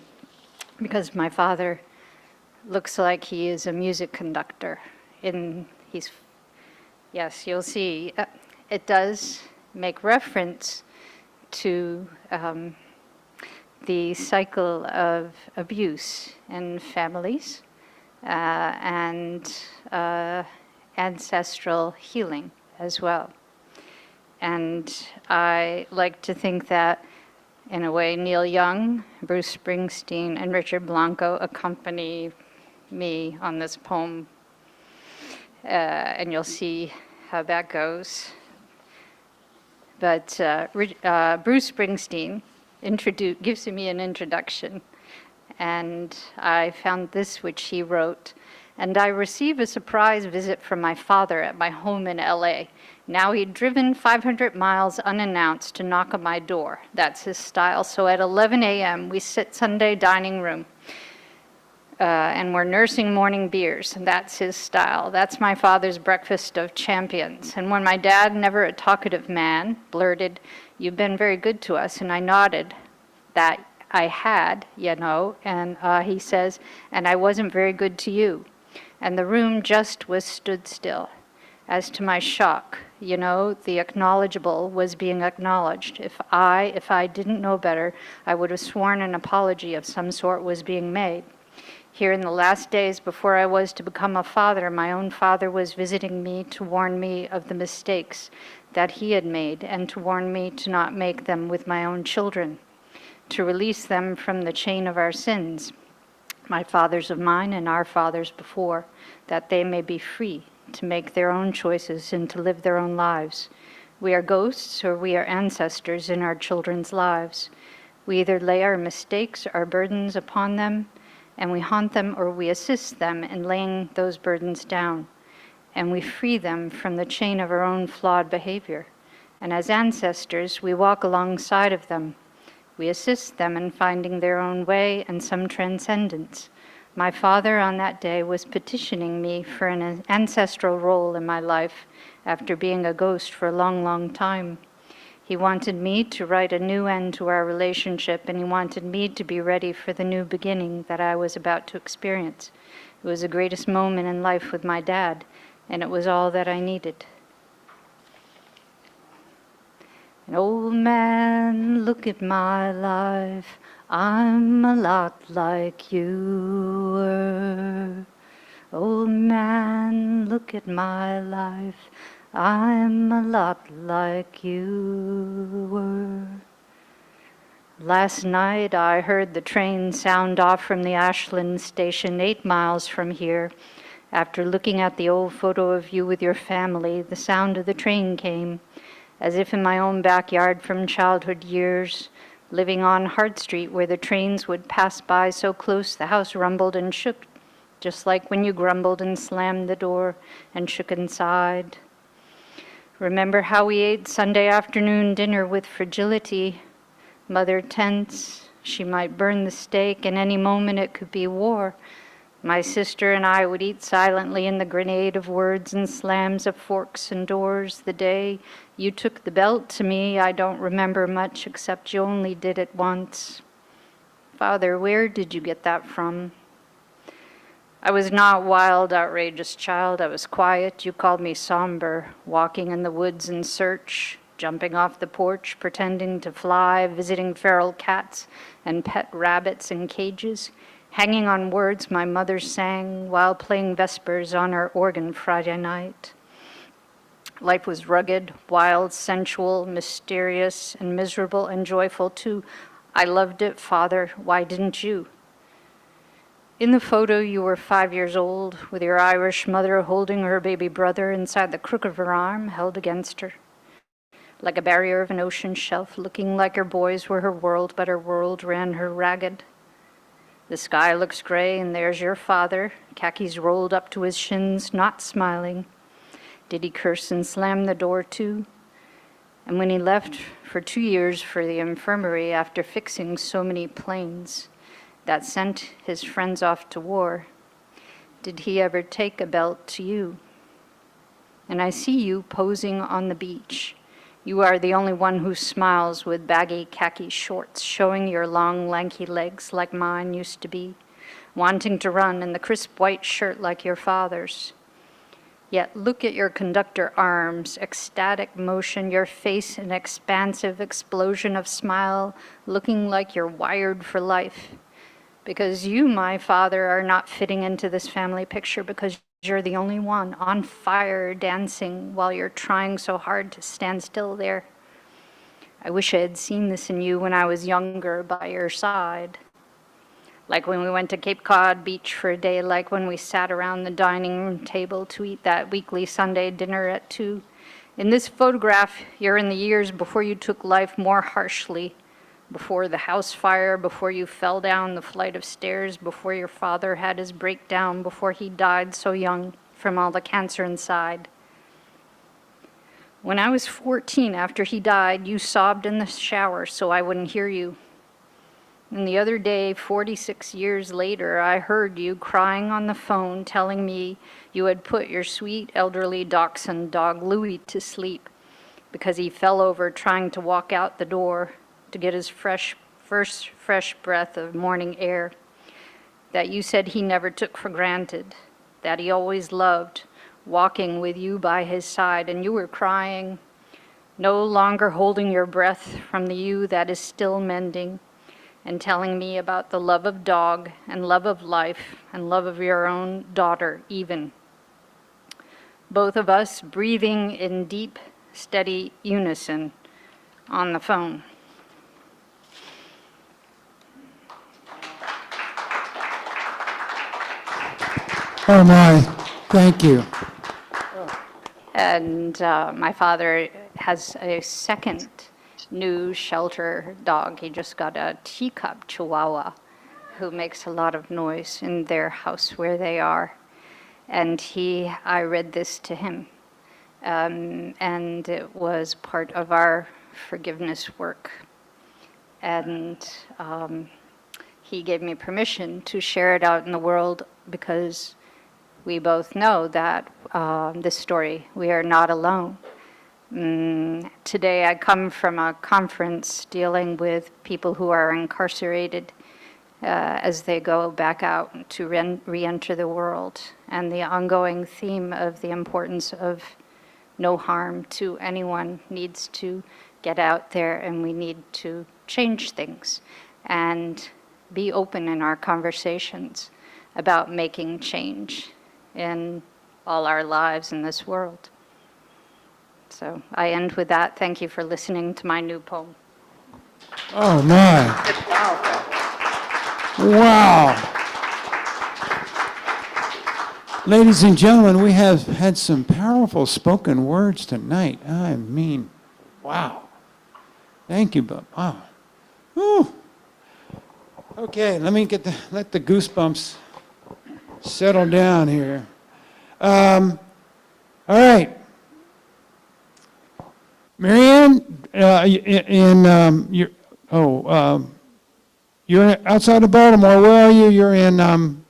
because my father looks like he is a music conductor. Yes, you'll see, it does make reference to the cycle of abuse in families and ancestral healing as well. And I like to think that, in a way, Neil Young, Bruce Springsteen, and Richard Blanco accompany me on this poem. And you'll see how that goes. But Bruce Springsteen gives me an introduction, and I found this, which he wrote. And I received a surprise visit from my father at my home in LA. Now he'd driven 500 miles unannounced to knock on my door. That's his style. So at 11 a.m., we sit Sunday dining room, and we're nursing morning beers. And that's his style. That's my father's breakfast of champions. And when my dad, never a talkative man, blurted, "You've been very good to us," and I nodded that I had, and he says, "And I wasn't very good to you." And the room just stood still. As to my shock, the acknowledgeable was being acknowledged. If I didn't know better, I would have sworn an apology of some sort was being made. Here in the last days before I was to become a father, my own father was visiting me to warn me of the mistakes that he had made and to warn me to not make them with my own children, to release them from the chain of our sins, my fathers of mine and our fathers before, that they may be free to make their own choices and to live their own lives. We are ghosts or we are ancestors in our children's lives. We either lay our mistakes, our burdens upon them, and we haunt them, or we assist them in laying those burdens down, and we free them from the chain of our own flawed behavior. And as ancestors, we walk alongside of them. We assist them in finding their own way and some transcendence. My father on that day was petitioning me for an ancestral role in my life after being a ghost for a long, long time. He wanted me to write a new end to our relationship, and he wanted me to be ready for the new beginning that I was about to experience. It was the greatest moment in life with my dad, and it was all that I needed. An old man, look at my life. I'm a lot like you were. Old man, look at my life. I'm a lot like you were. Last night I heard the train sound off from the Ashland station 8 miles from here. After looking at the old photo of you with your family, the sound of the train came, as if in my own backyard from childhood years, living on Hart Street where the trains would pass by so close the house rumbled and shook, just like when you grumbled and slammed the door and shook inside. Remember how we ate Sunday afternoon dinner with fragility, mother tense, she might burn the steak, and any moment it could be war. My sister and I would eat silently in the grenade of words and slams of forks and doors. The day you took the belt to me, I don't remember much except you only did it once. Father, where did you get that from? I was not a wild, outrageous child. I was quiet. You called me somber, walking in the woods in search, jumping off the porch, pretending to fly, visiting feral cats and pet rabbits in cages, hanging on words my mother sang while playing vespers on her organ Friday night. Life was rugged, wild, sensual, mysterious, and miserable and joyful too. I loved it, Father. Why didn't you? In the photo, you were 5 years old, with your Irish mother holding her baby brother inside the crook of her arm, held against her, like a barrier of an ocean shelf, looking like her boys were her world, but her world ran her ragged. The sky looks gray, and there's your father, khakis rolled up to his shins, not smiling. Did he curse and slam the door too? And when he left for 2 years for the infirmary after fixing so many planes that sent his friends off to war, did he ever take a belt to you? And I see you posing on the beach, You are the only one who smiles with baggy khaki shorts, showing your long, lanky legs like mine used to be, wanting to run in the crisp white shirt like your father's. Yet look at your conductor arms, ecstatic motion, your face an expansive explosion of smile, looking like you're wired for life. Because you, my father, are not fitting into this family picture because you're the only one on fire dancing while you're trying so hard to stand still there. I wish I had seen this in you when I was younger by your side. Like when we went to Cape Cod Beach for a day, like when we sat around the dining room table to eat that weekly Sunday dinner at 2. In this photograph, you're in the years before you took life more harshly, before the house fire, before you fell down the flight of stairs, before your father had his breakdown, before he died so young from all the cancer inside. When I was 14, after he died, you sobbed in the shower so I wouldn't hear you. And the other day, 46 years later, I heard you crying on the phone, telling me you had put your sweet elderly dachshund dog Louie to sleep because he fell over trying to walk out the door to get his first fresh breath of morning air, that you said he never took for granted, that he always loved walking with you by his side, and you were crying, no longer holding your breath from the you that is still mending, and telling me about the love of dog and love of life and love of your own daughter even. Both of us breathing in deep, steady unison on the phone. Oh my, thank you. And my father has a second new shelter dog. He just got a teacup Chihuahua who makes a lot of noise in their house where they are. And I read this to him. And it was part of our forgiveness work. And he gave me permission to share it out in the world because we both know that this story, we are not alone. Today I come from a conference dealing with people who are incarcerated as they go back out to re-enter the world, and the ongoing theme of the importance of no harm to anyone needs to get out there, and we need to change things and be open in our conversations about making change in all our lives in this world. So I end with that. Thank you for listening to my new poem. Oh my. Wow. Ladies and gentlemen, we have had some powerful spoken words tonight. I mean, wow. Thank you, Bob. Wow. Whew. Okay, let the goosebumps settle down here. All right. Marianne, you're outside of Baltimore. Where are you? You're in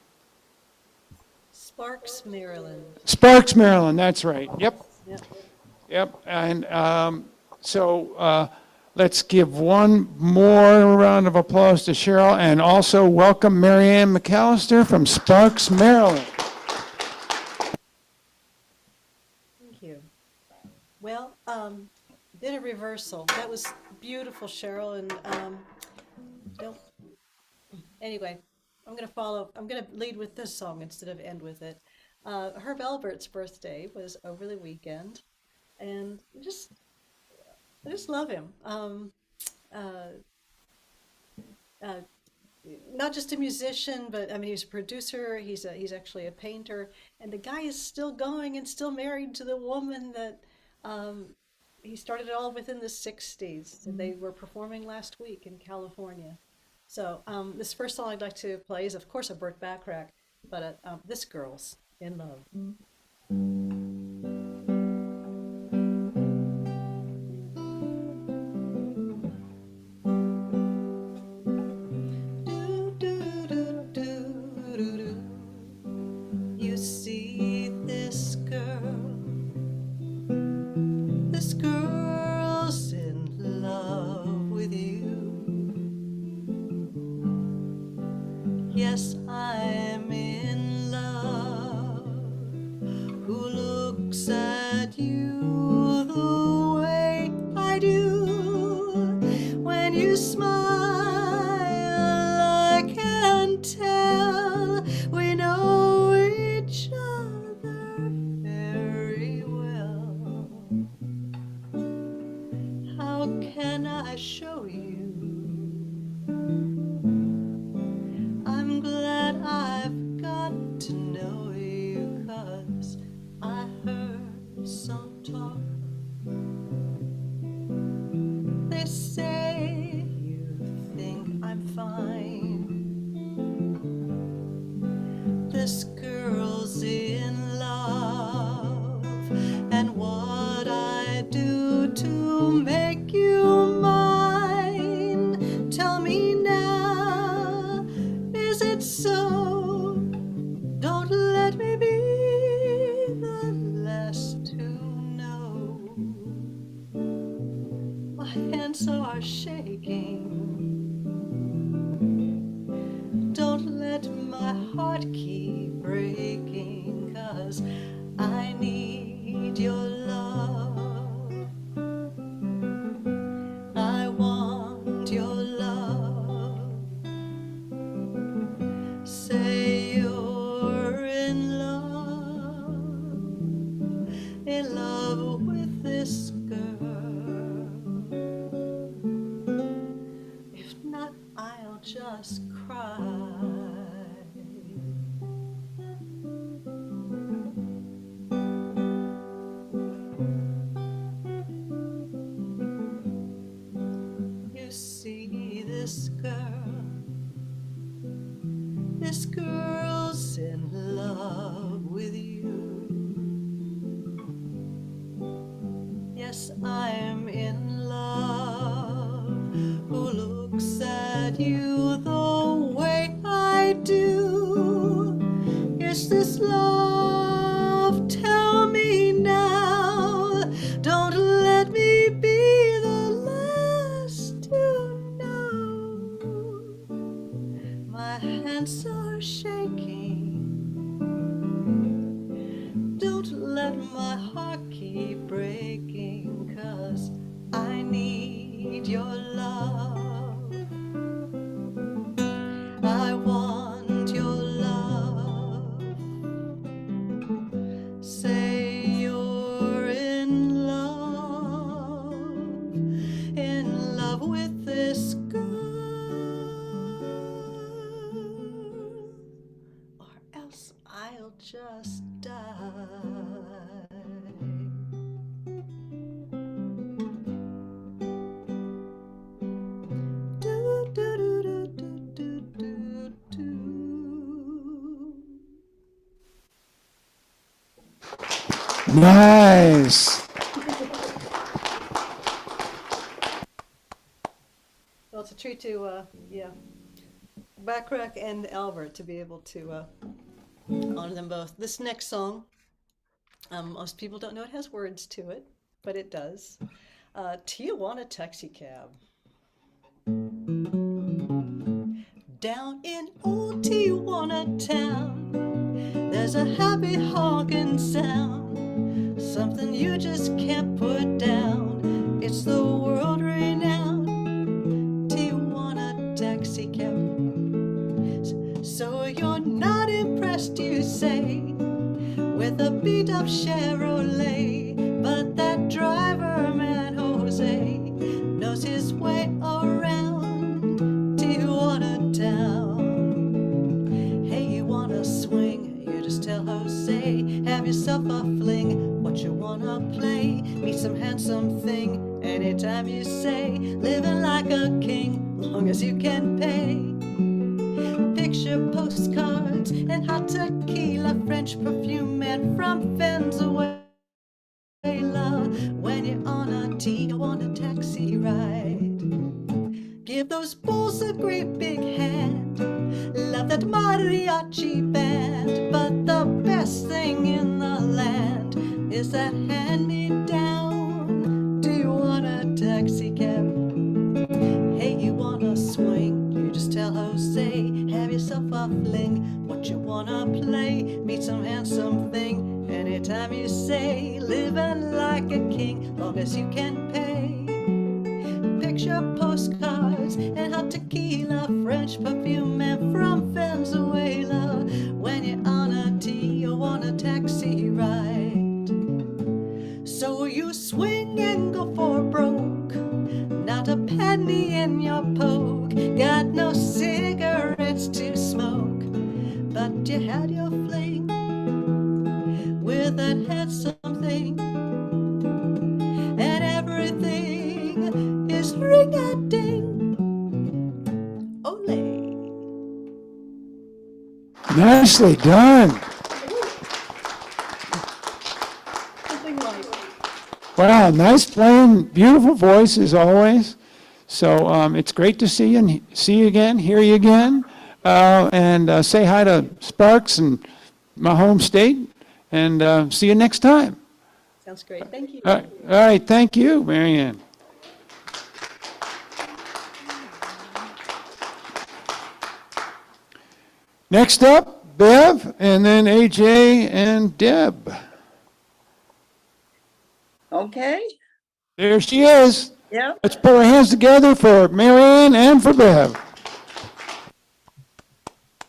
Sparks, Maryland. Sparks, Maryland. That's right. Yep. And so let's give one more round of applause to Cheryl, and also welcome Ann McAllister from Sparks, Maryland. Thank you. Well, bit of reversal. That was beautiful, Cheryl. And anyway, I'm going to lead with this song instead of end with it. Herb Albert's birthday was over the weekend, and I just love him. Not just a musician, but I mean, he's a producer. He's actually a painter, and the guy is still going and still married to the woman that he started it all within the 60s. And they were performing last week in California. So this first song I'd like to play is, of course, a Burt Bacharach, but This Girl's in Love. You see this girl's Yes, I'm in love. Who looks at you the way I do? When you smile, I can tell we know each other very well. How can I show you? I'm glad I've got to know you, 'cause I heard some talk. They say you think I'm fine. This girl's in love, and what I do to make you mine? Tell me now, is it so? Don't let me be the last to know. My hands are shaking. Don't let my heart keep breaking, 'cause I need your love. I want your love. Say you're in love with this girl. If not, I'll just cry. You see, this girl's in love with you. Yes, I'm in love. Who looks at you the way I do? Is this love? Tell me now. Don't let me be the last to know. My hands are shaking. Don't let my heart keep breaking, 'cause I need your love. I want your love. Say you're in love with this girl, or else I'll just die. Do, do, do, do, do, do, do. Nice. Well, it's a treat to, Backrack and Albert to be able to honor them both. This next song, most people don't know it has words to it, but it does. Tijuana Taxi Cab. Down in old Tijuana town, there's a happy honking sound, something you just can't put down. It's the world-renowned Tijuana Taxi Cab. So you're not impressed, you say, with a beat-up Chevrolet, but that driver, man Jose, knows his way around Tijuana town. Hey, you wanna swing? You just tell Jose, have yourself a fling. What you wanna play? Meet some handsome thing. Anytime you say, living like a king, long as you can pay. Picture postcards and hot tequila, French perfume, and from Venezuela. When you're on a Tijuana taxi ride, give those bulls a great big hand. Love that mariachi band, but the best thing in the land is that hand-me-down Tijuana taxi cab. Hey, you wanna swing? You just tell Jose, have yourself a a fling. What you wanna play? Meet some handsome thing. Anytime you say, living like a king, long as you can pay. Picture postcards and hot tequila, French perfume and from Venezuela. When you're on a tee or on a taxi ride, so you swing and go for broke, not a penny in your poke. Got no cigarettes to smoke, but you had your fling with that handsome thing, and everything is ring-a-ding. Ole. Nicely done. Something like Wow, nice playing, beautiful voice as always. So it's great to see you and see you again, hear you again, and say hi to Sparks and my home state, and see you next time. sounds great. Thank you. All right, thank you, Marianne. Next up, Bev, and then AJ and Deb. Okay, There she is. yeah. Let's put our hands together for Marianne and for Bev.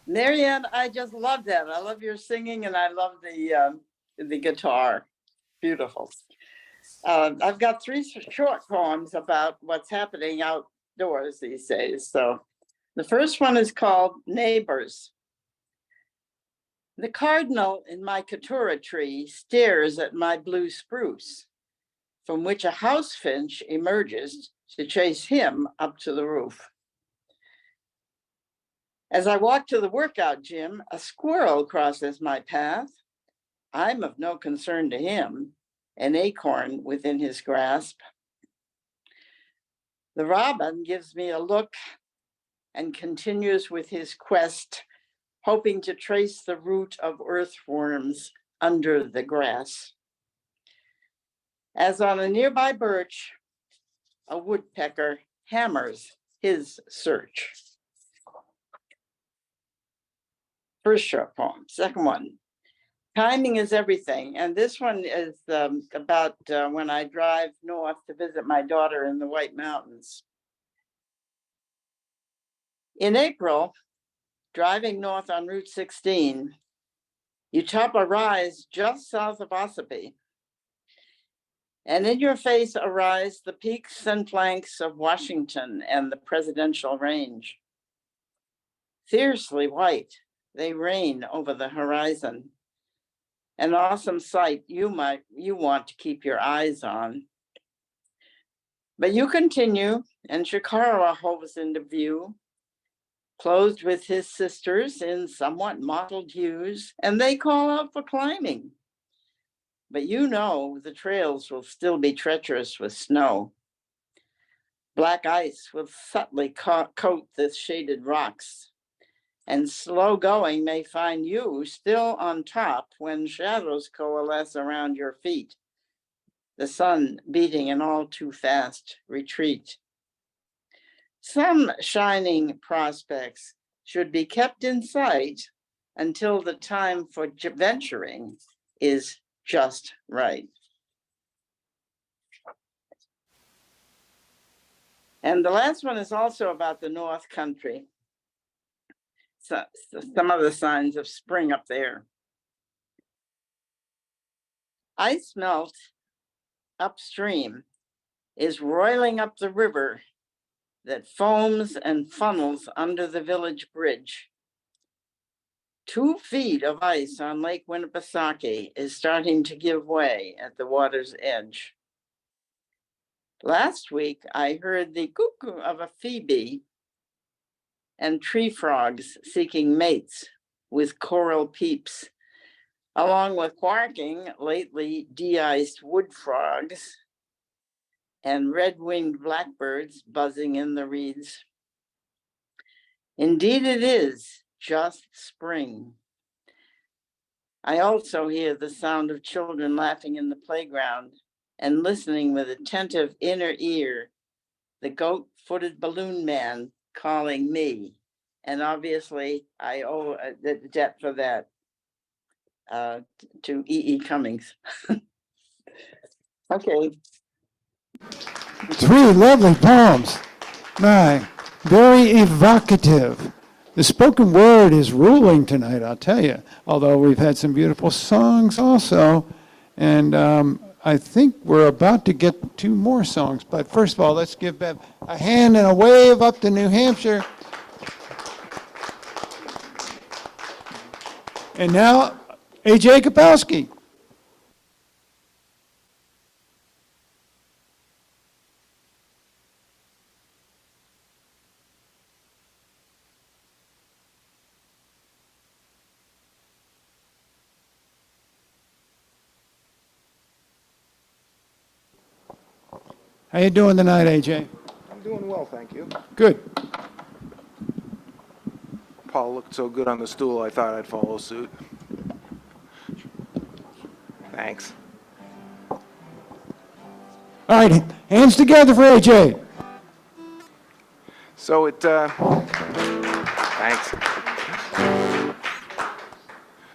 Marianne, I just love that. I love your singing and I love the guitar. Beautiful. I've got three short poems about what's happening outdoors these days. So the first one is called Neighbors. The cardinal in my Keturah tree stares at my blue spruce, from which a house finch emerges to chase him up to the roof. As I walk to the workout gym, a squirrel crosses my path. I'm of no concern to him, an acorn within his grasp. The robin gives me a look and continues with his quest, hoping to trace the root of earthworms under the grass. As on a nearby birch, a woodpecker hammers his search. First short poem. Second one, timing is everything. And this one is about when I drive north to visit my daughter in the White Mountains. In April, driving north on Route 16, you top a rise just south of Ossipee. And in your face arise the peaks and flanks of Washington and the Presidential Range. Fiercely white, they reign over the horizon. An awesome sight you want to keep your eyes on. But you continue, and Shikara hoves into view, clothed with his sisters in somewhat mottled hues, and they call out for climbing. But you know the trails will still be treacherous with snow. Black ice will subtly coat the shaded rocks, and slow going may find you still on top when shadows coalesce around your feet, the sun beating an all too fast retreat. Some shining prospects should be kept in sight until the time for venturing is just right. And the last one is also about the North Country. So some of the signs of spring up there. Ice melt upstream is roiling up the river that foams and funnels under the village bridge. 2 feet of ice on Lake Winnipesaukee is starting to give way at the water's edge. Last week, I heard the cuckoo of a phoebe and tree frogs seeking mates with coral peeps, along with quacking lately de-iced wood frogs and red-winged blackbirds buzzing in the reeds. Indeed, it is just spring. I also hear the sound of children laughing in the playground and listening with attentive inner ear, the goat-footed balloon man calling me And obviously, I owe the debt for that to E.E. Cummings. Okay. Three lovely poems. My, very evocative. The spoken word is ruling tonight, I'll tell you. Although we've had some beautiful songs also. And I think we're about to get 2 more songs. But first of all, let's give Bev a hand and a wave up to New Hampshire. And now, A.J. Capowski. How you doing tonight, AJ? I'm doing well, thank you. Good. Paul looked so good on the stool, I thought I'd follow suit. Thanks. All right, hands together for AJ. So thanks.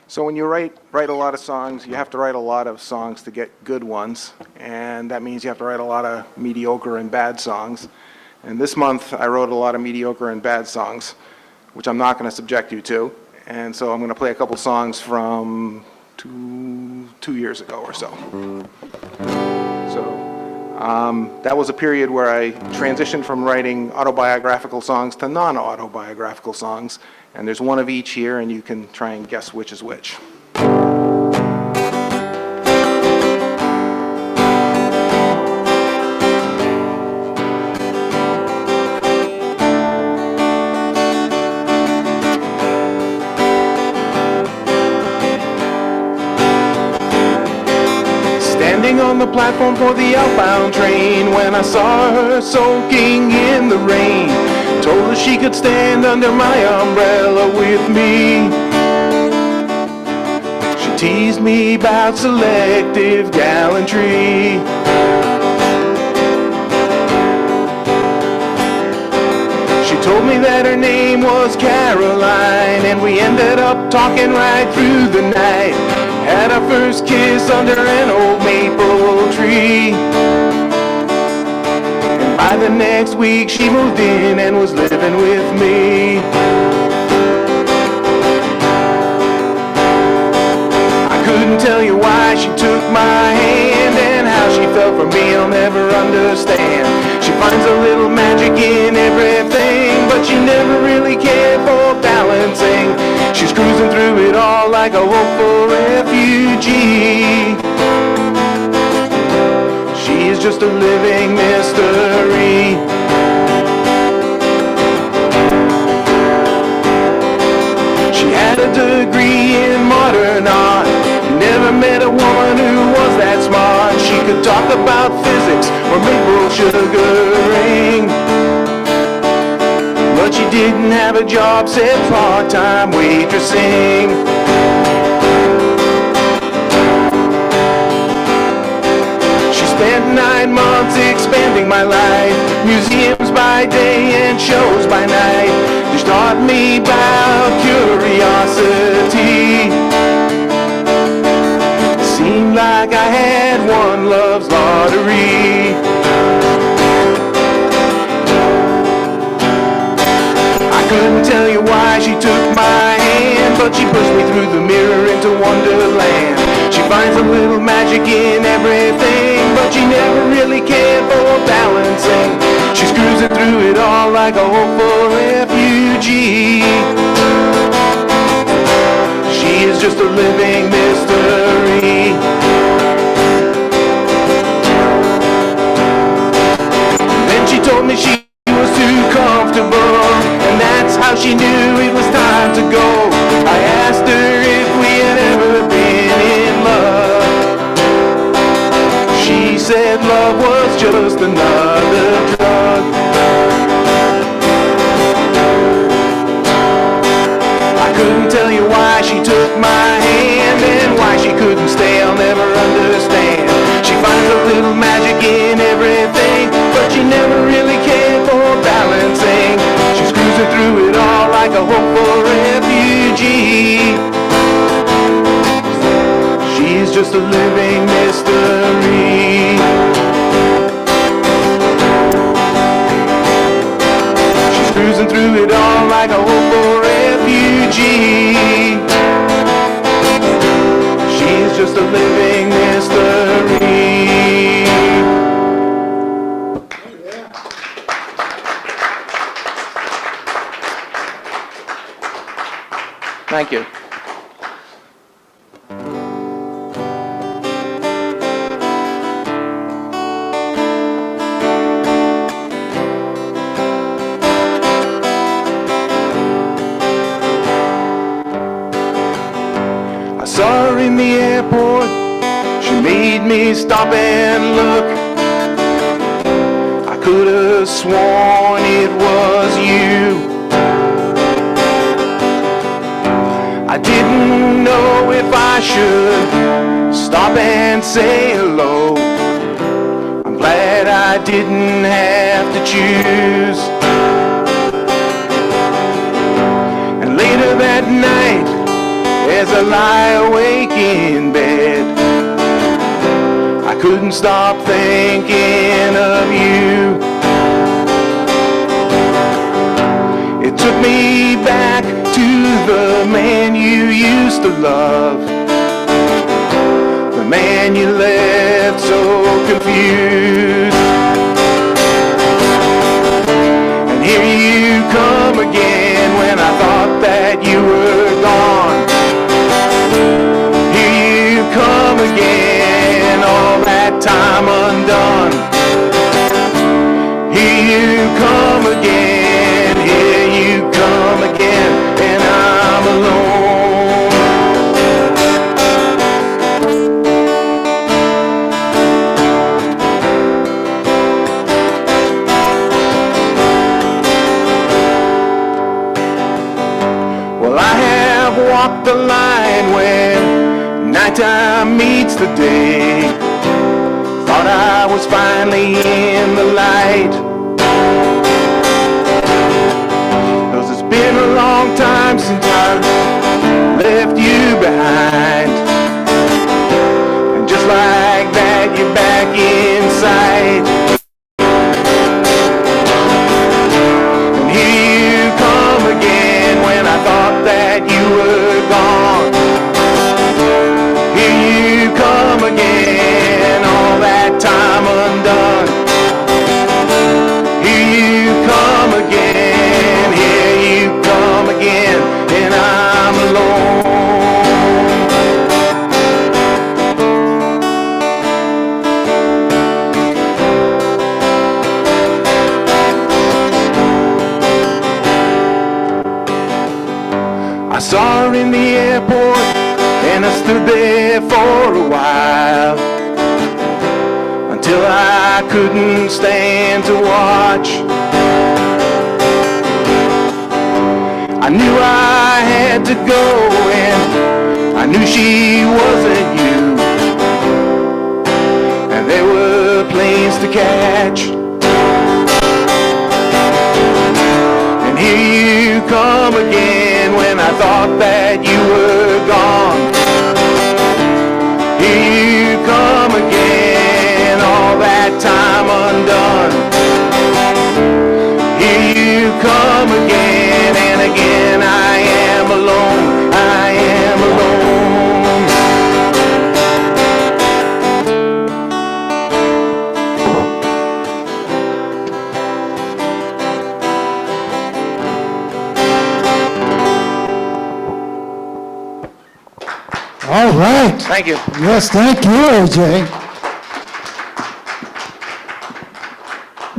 So when you write a lot of songs, you have to write a lot of songs to get good ones, and that means you have to write a lot of mediocre and bad songs. And this month, I wrote a lot of mediocre and bad songs, which I'm not going to subject you to. And so I'm going to play a couple songs from two years ago or so. That was a period where I transitioned from writing autobiographical songs to non-autobiographical songs. And there's one of each here, and you can try and guess which is which. Standing on the platform for the outbound train when I saw her soaking in the rain. Told her she could stand under my umbrella with me. She teased me about selective gallantry. She told me that her name was Caroline, and we ended up talking right through the night. Had our first kiss under an old maple tree. By the next week she moved in and was living with me. I couldn't tell you why she took my hand, and how she felt for me I'll never understand. She finds a little magic in everything, but she never really cared for balancing. She's cruising through it all like a hopeful refugee. She is just a living mystery. She had a degree in modern art. Never met a woman who was that smart. She could talk about physics or maple sugaring, but she didn't have a job, said part-time waitressing. Spent 9 months expanding my life, museums by day and shows by night. She taught me about curiosity. Seemed like I had won love's lottery. I couldn't tell you why she took my hand, but she pushed me through the mirror into wonderland. She finds a little magic in everything, but she never really cared for balancing. She's cruising through it all like a hopeful refugee. She is just a living mystery. Then she told me she was too comfortable, and that's how she knew it was time to go. I asked her if we had ever been in love. She said love was just another drug. I couldn't tell you why she took my hand, and why she couldn't stay, I'll never understand. She finds a little magic in everything, but she never really cared for balancing. She's cruising through it all like a hopeful refugee. She's just a living mystery. She's cruising through it all like a hopeful refugee. She's just a living mystery. Thank you. I saw her in the airport. She made me stop and look. I could have sworn it was you. I didn't know if I should stop and say hello. I'm glad I didn't have to choose. And later that night, as I lie awake in bed, I couldn't stop thinking of you. It took me back to the man you used to love, the man you left so confused. And here you come again when I thought that you were gone. Here you come again, all that time undone. Here you come again, here you come again, and I'm alone. Well, I have walked the line when nighttime meets the day. Thought I was finally in the light. 'Cause it's been a long time since I left you behind. And just like that, you're back in sight. And here you come again when I thought that you were gone. Here you come again, all that time undone. Here you come again, here you come again, and I'm alone. I saw her in the airport, and I stood there for a while, until I couldn't stand to watch. I knew I had to go, and I knew she wasn't you, and there were planes to catch. And here you come again when I thought that you were gone. Here you come again, all that time undone. Here you come again, and again I am alone, I am alone. All right. Thank you. Yes, thank you, AJ.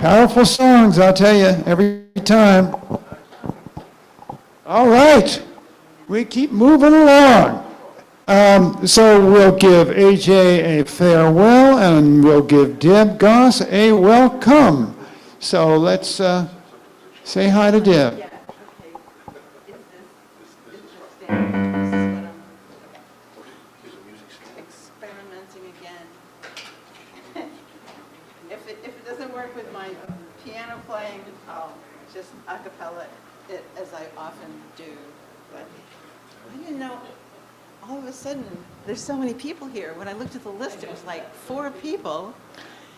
Powerful songs, I'll tell you, every time. All right. We keep moving along. So we'll give AJ a farewell, and we'll give Deb Goss a welcome. So let's say hi to Deb. Experimenting again. If it doesn't work with my piano playing, I'll just a cappella it as I often do, but I didn't know, all of a sudden, there's so many people here. When I looked at the list, it was like 4 people.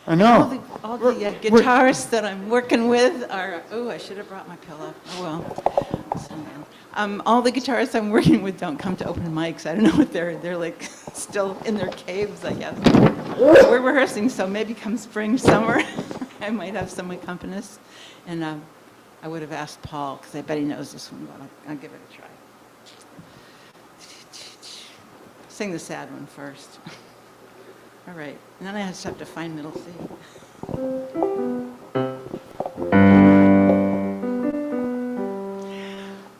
I know. All the guitarists that I'm working with are, oh, I should have brought my pillow. Oh, well. All the guitarists I'm working with don't come to open mics. I don't know what they're like still in their caves, I guess. We're rehearsing, so maybe come spring, summer, I might have some accompanists. And I would have asked Paul, because I bet he knows this one, but I'll give it a try. Sing the sad one first. All right, and then I just have to find middle C.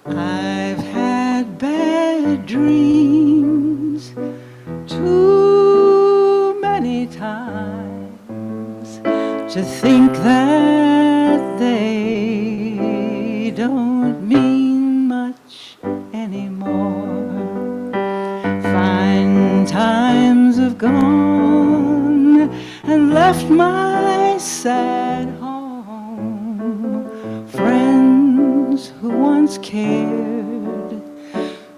I've had bad dreams too many times to think that they don't mean much anymore. Fine times have gone and left my sad home. Friends who once cared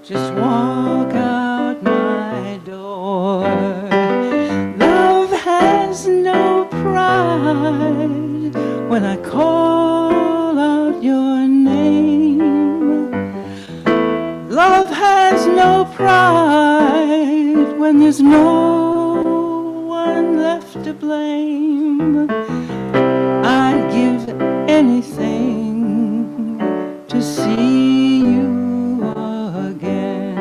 just walk out my door. Love has no pride when I call out your name. Love has no pride when there's no one left to blame. I'd give anything to see you again.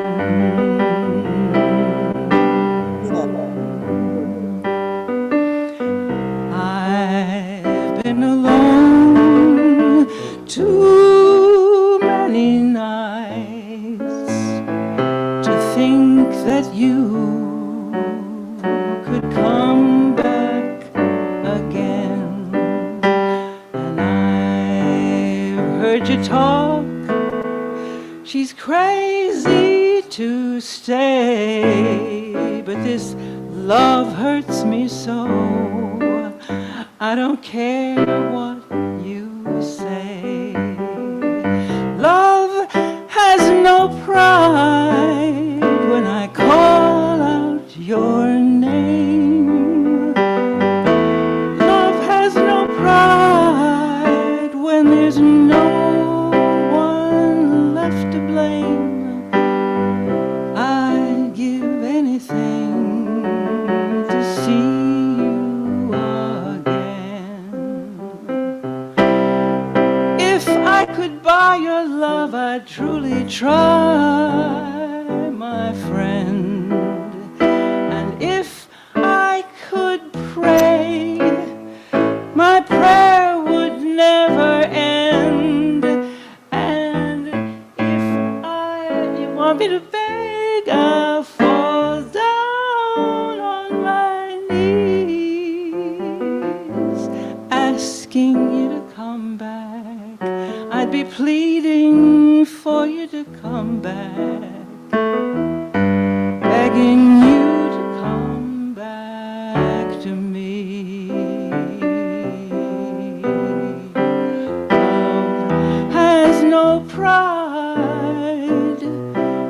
I've been alone too many nights to think that you could come back again. And I've heard you talk, she's crazy to stay, but this love hurts me so. I don't care what you say. Love has no pride when I call out your name. Love has no pride when there's no one left to blame. I'd give anything to see you again. If I could buy your love, I'd truly try, my friend. And if I could pray, my prayer would never end. And if you want me to beg, I'll fall down on my knees, asking you to come back. I'd be pleading for you to come back, begging you to come back to me. Love has no pride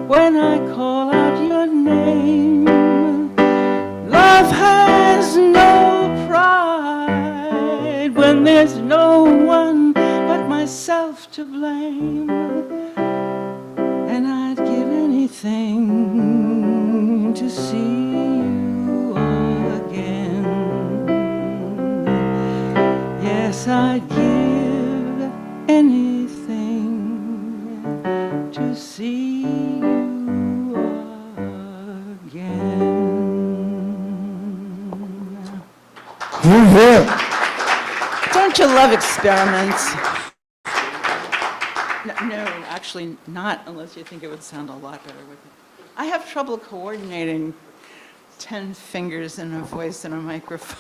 when I call out your name. Love has no pride when there's no one but myself to blame. And I'd give anything to see you again. Yes, I'd give anything to see you again. Don't you love experiments? No, actually not, unless you think it would sound a lot better with it. I have trouble coordinating 10 fingers and a voice and a microphone.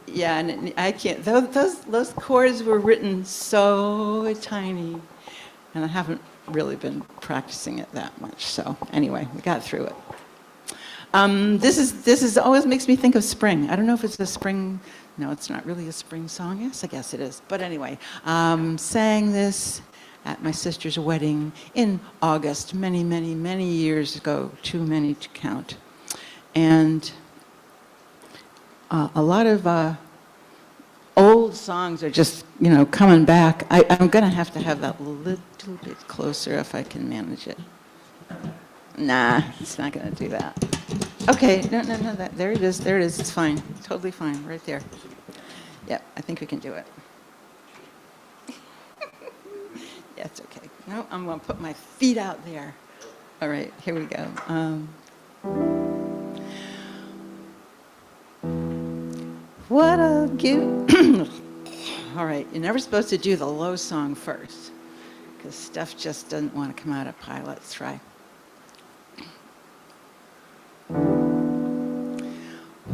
Yeah, and I can't, those chords were written so tiny, and I haven't really been practicing it that much. So anyway, we got through it. This is always makes me think of spring. I don't know if it's a spring. No, it's not really a spring song. Yes, I guess it is. But anyway, sang this at my sister's wedding in August, many, many, many years ago. Too many to count. And a lot of old songs are just, coming back. I'm going to have that a little bit closer if I can manage it. Nah, it's not going to do that. Okay, no, there it is, it's fine, totally fine, right there. Yep, I think we can do it. Yeah, it's okay. No, I'm going to put my feet out there. All right, here we go. What I'll give... All right, you're never supposed to do the low song first, because stuff just doesn't want to come out of pie. Let's try.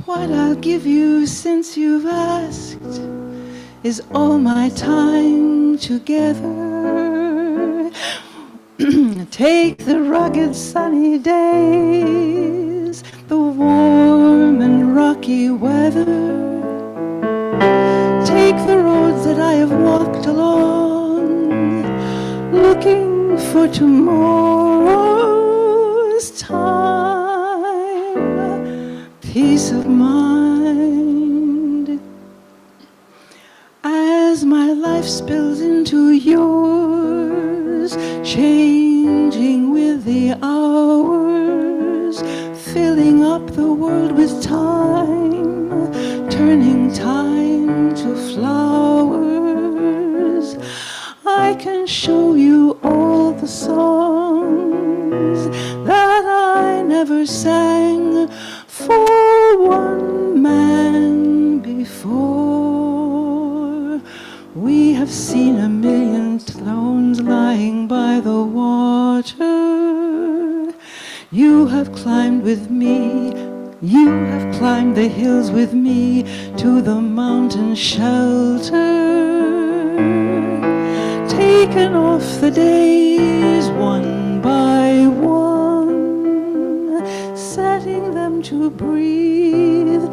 What I'll give you since you've asked is all my time together. Take the rugged sunny days, the warm and rocky weather. Take the roads that I have walked along, looking for tomorrow's time, peace of mind. As my life spills into yours, changing with the hours, filling up the world with time, turning time to flowers. I can show you all the songs that I never sang for one man before. We have seen a million thrones lying by the water. You have climbed with me. You have climbed the hills with me to the mountain shelter. Taken off the days one by one, setting them to breathe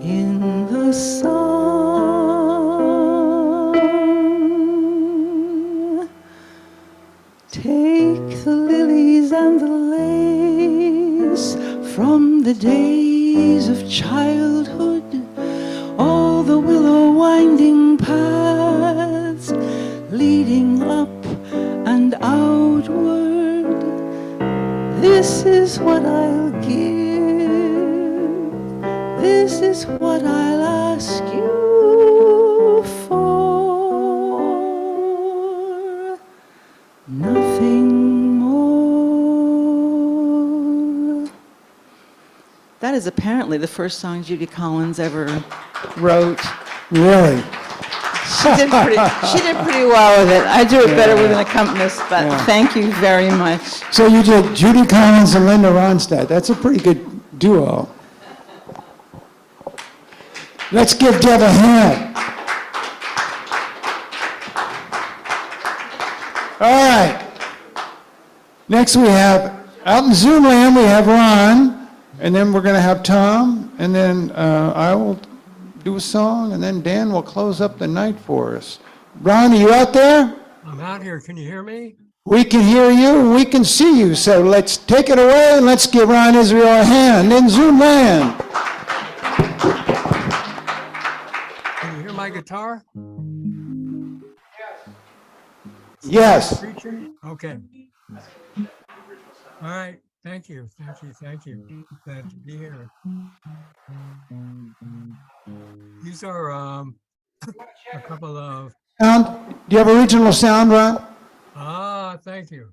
in the sun. Take the lilies and the lace from the days of childhood, all the willow winding paths leading up and outward. This is what I'll give. This is what I'll ask you for. Nothing more. That is apparently the first song Judy Collins ever wrote. Really? She did pretty well with it. I do it better with an accompanist, but thank you very much. So you did Judy Collins and Linda Ronstadt. That's a pretty good duo. Let's give Deb a hand. All right. Next we have, out in Zoom land, we have Ron, and then we're going to have Tom, and then I will do a song, and then Dan will close up the night for us. Ron, are you out there? I'm out here. Can you hear me? We can hear you, and we can see you, so let's take it away, and let's give Ron Israel a hand in Zoom land. Can you hear my guitar? Yes. Okay. All right. Thank you. Glad to be here. These are a couple of... Sound? Do you have original sound, Ron? Thank you.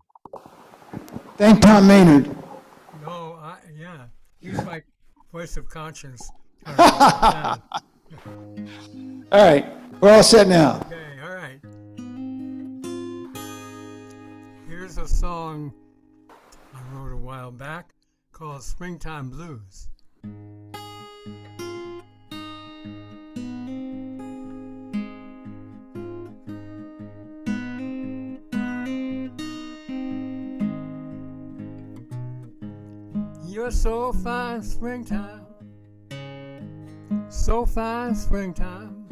Thank Tom Maynard. No, yeah. Use my voice of conscience. All right. We're all set now. Okay, all right. Here's a song I wrote a while back called Springtime Blues. You're so fine, springtime. So fine, springtime.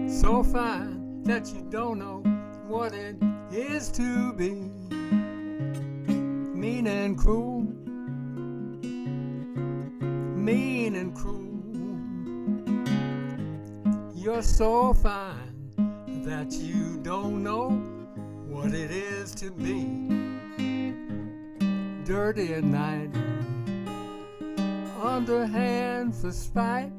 So fine that you don't know what it is to be mean and cruel. Mean and cruel. You're so fine that you don't know what it is to be dirty at night, underhand for spite.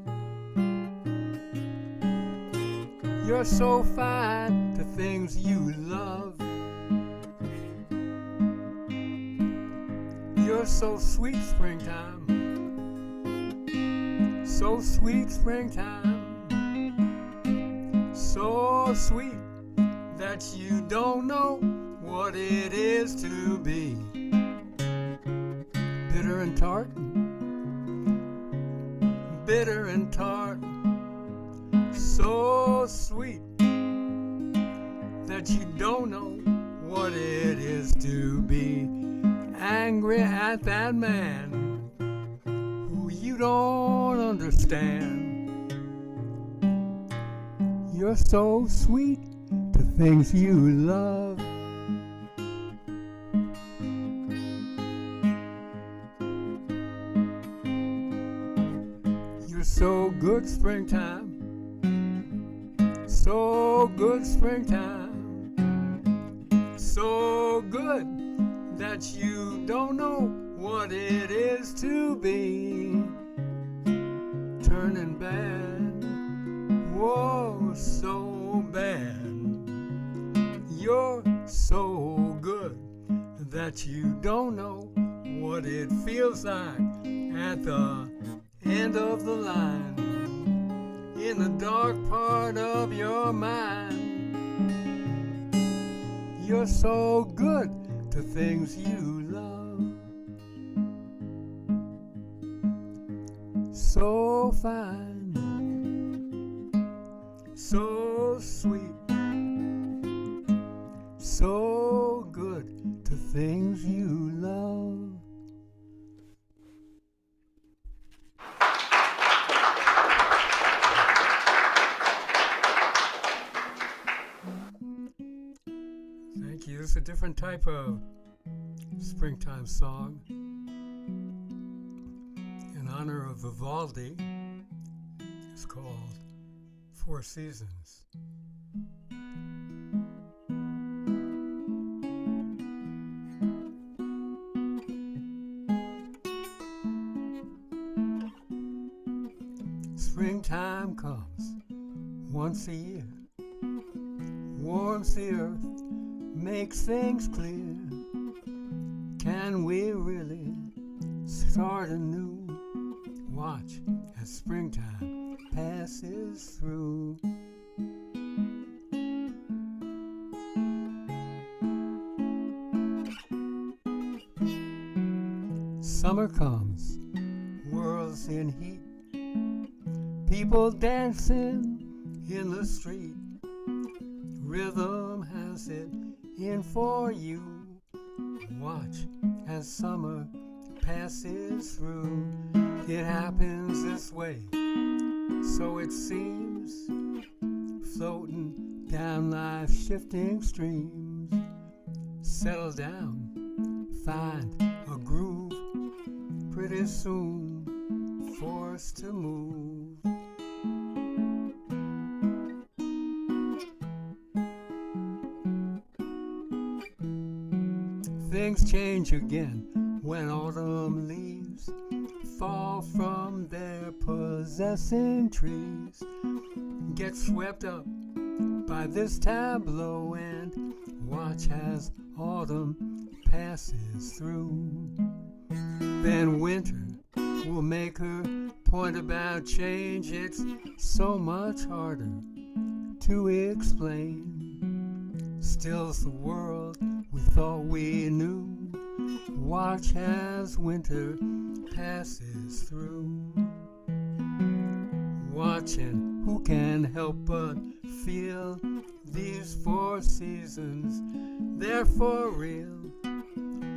You're so fine to things you love. You're so sweet, springtime. So sweet, springtime. So sweet that you don't know what it is to be bitter and tart. Bitter and tart. So sweet that you don't know what it is to be angry at that man who you don't understand. You're so sweet to things you love. You're so good, springtime. So good, springtime. So good that you don't know what it is to be turning bad. Whoa, so bad. You're so good that you don't know what it feels like at the end of the line, in the dark part of your mind. You're so good to things you love. So fine, so sweet, so good to things you love. Thank you. It's a different type of springtime song in honor of Vivaldi. It's called Four Seasons. Springtime comes once a year, warms the earth, makes things clear. Can we really start anew? Watch as springtime passes through. Summer comes, world's in heat, people dancing in the street. Rhythm has it in for you. Watch as summer passes through. It happens this way, so it seems, floating down life's shifting streams. Settle down, find a groove, pretty soon forced to move. Things change again when autumn leaves fall from their possessing trees. Get swept up by this tableau and watch as autumn passes through. Then winter will make her point about change. It's so much harder to explain. Still's the world we thought we knew. Watch as winter passes through. Watching, who can help but feel these four seasons, they're for real.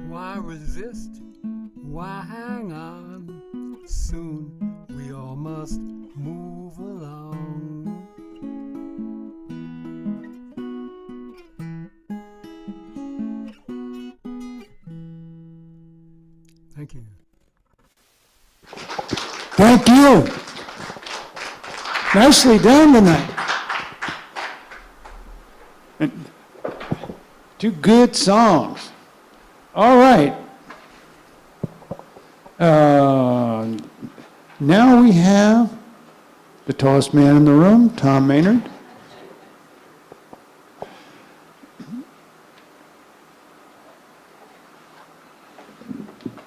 Why resist Why hang on? Soon we all must move along. Thank you. Thank you. Nicely done tonight. And 2 good songs. All right. Now we have the tallest man in the room, Tom Maynard.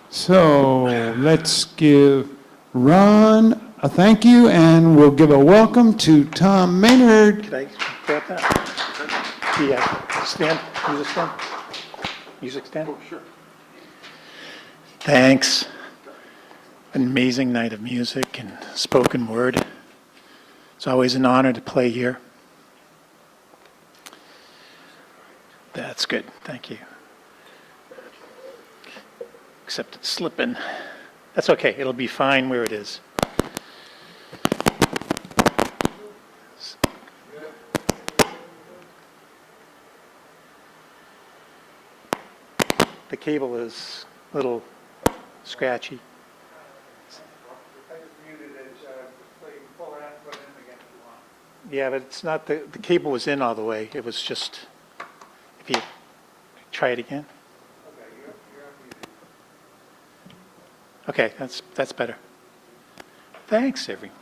So let's give Ron a thank you, and we'll give a welcome to Tom Maynard. Can I grab that? Yeah, stand, music stand? Music stand? Oh, sure. Thanks. An amazing night of music and spoken word. It's always an honor to play here. That's good, thank you. Except it's slipping. That's okay, it'll be fine where it is. The cable is a little scratchy. Yeah, but it's not, the cable was in all the way. It was just, if you try it again. Okay, that's better. Thanks, everyone.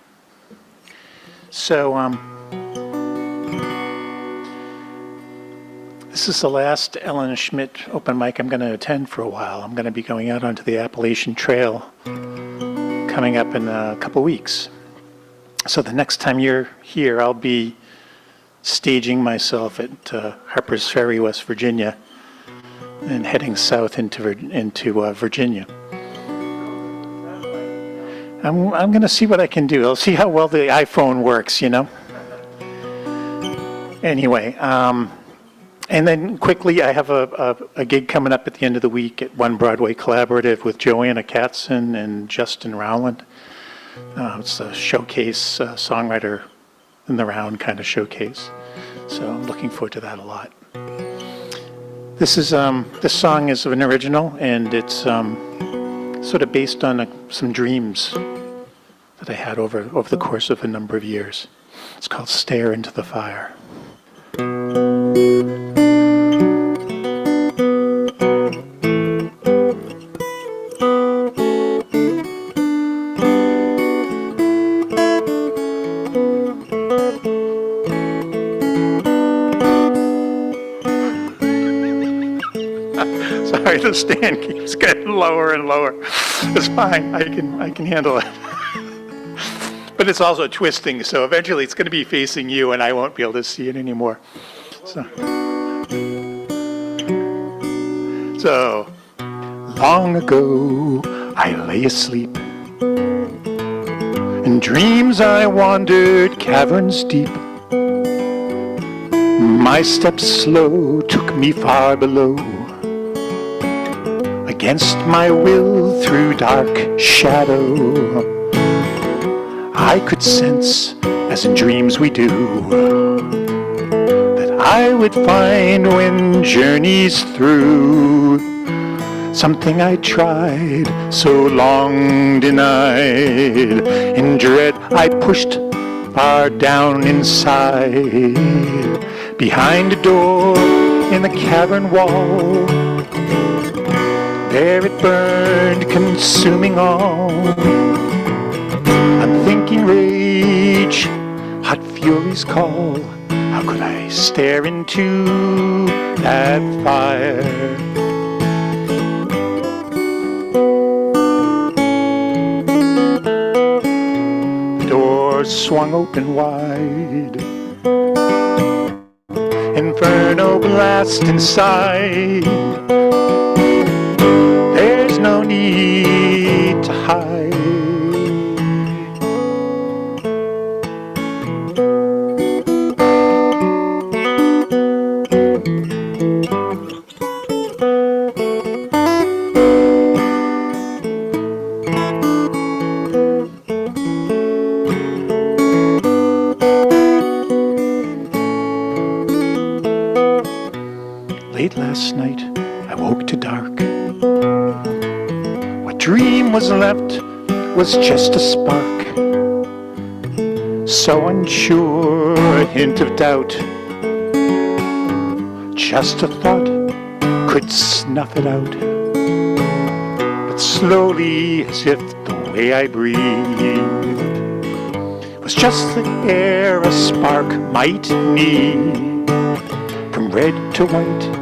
So, this is the last Ellen Schmidt open mic I'm going to attend for a while. I'm going to be going out onto the Appalachian Trail coming up in a couple weeks. So the next time you're here, I'll be staging myself at Harper's Ferry, West Virginia, and heading south into Virginia. I'm going to see what I can do. I'll see how well the iPhone works, you know. Anyway, and then quickly, I have a gig coming up at the end of the week at One Broadway Collaborative with Joanna Katzen and Justin Rowland. It's a showcase, songwriter in the round kind of showcase. So I'm looking forward to that a lot. This song is an original, and it's sort of based on some dreams that I had over the course of a number of years. It's called Stare into the Fire. Sorry, the stand keeps getting lower and lower. It's fine, I can handle it. But it's also twisting, so eventually it's going to be facing you and I won't be able to see it anymore. So long ago I lay asleep. In dreams I wandered caverns deep. My steps slow took me far below. Against my will through dark shadow, I could sense, as in dreams we do, that I would find when journeys through something I tried, so long denied. In dread I pushed far down inside, behind a door in the cavern wall. There it burned, consuming all. I'm thinking rage, hot furies call. How could I stare into that fire? The door swung open wide. Inferno blast inside. There's no need to hide. Late last night, I woke to dark. What dream was left was just a spark. So unsure, a hint of doubt. Just a thought could snuff it out. But slowly, as if the way I breathed was just the air a spark might need. From red to white,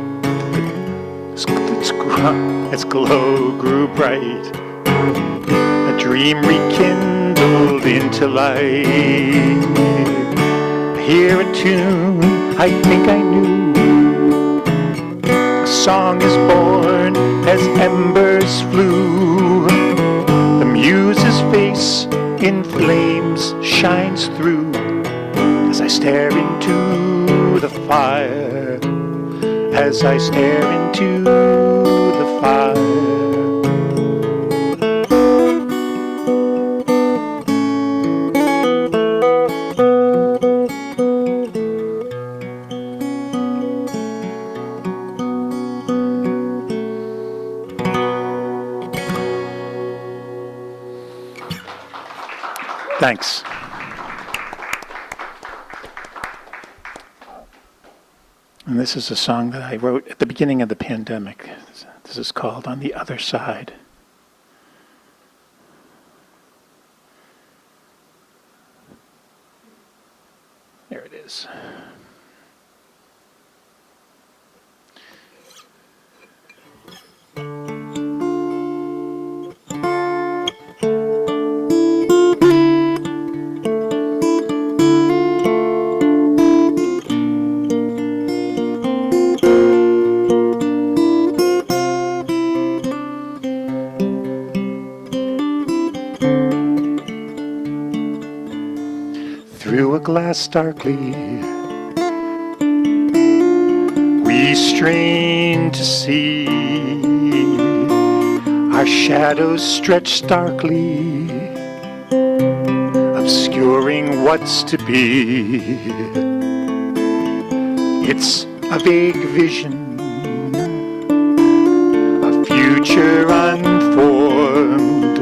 its glow grew bright. A dream rekindled into life. I hear a tune I think I knew. A song is born as embers flew. The muse's face in flames shines through as I stare into the fire. As I stare into the fire. Thanks. And this is a song that I wrote at the beginning of the pandemic. This is called On the Other Side. There it is. Through a glass darkly, we strain to see our shadows stretch starkly, obscuring what's to be. It's a vague vision, a future unformed.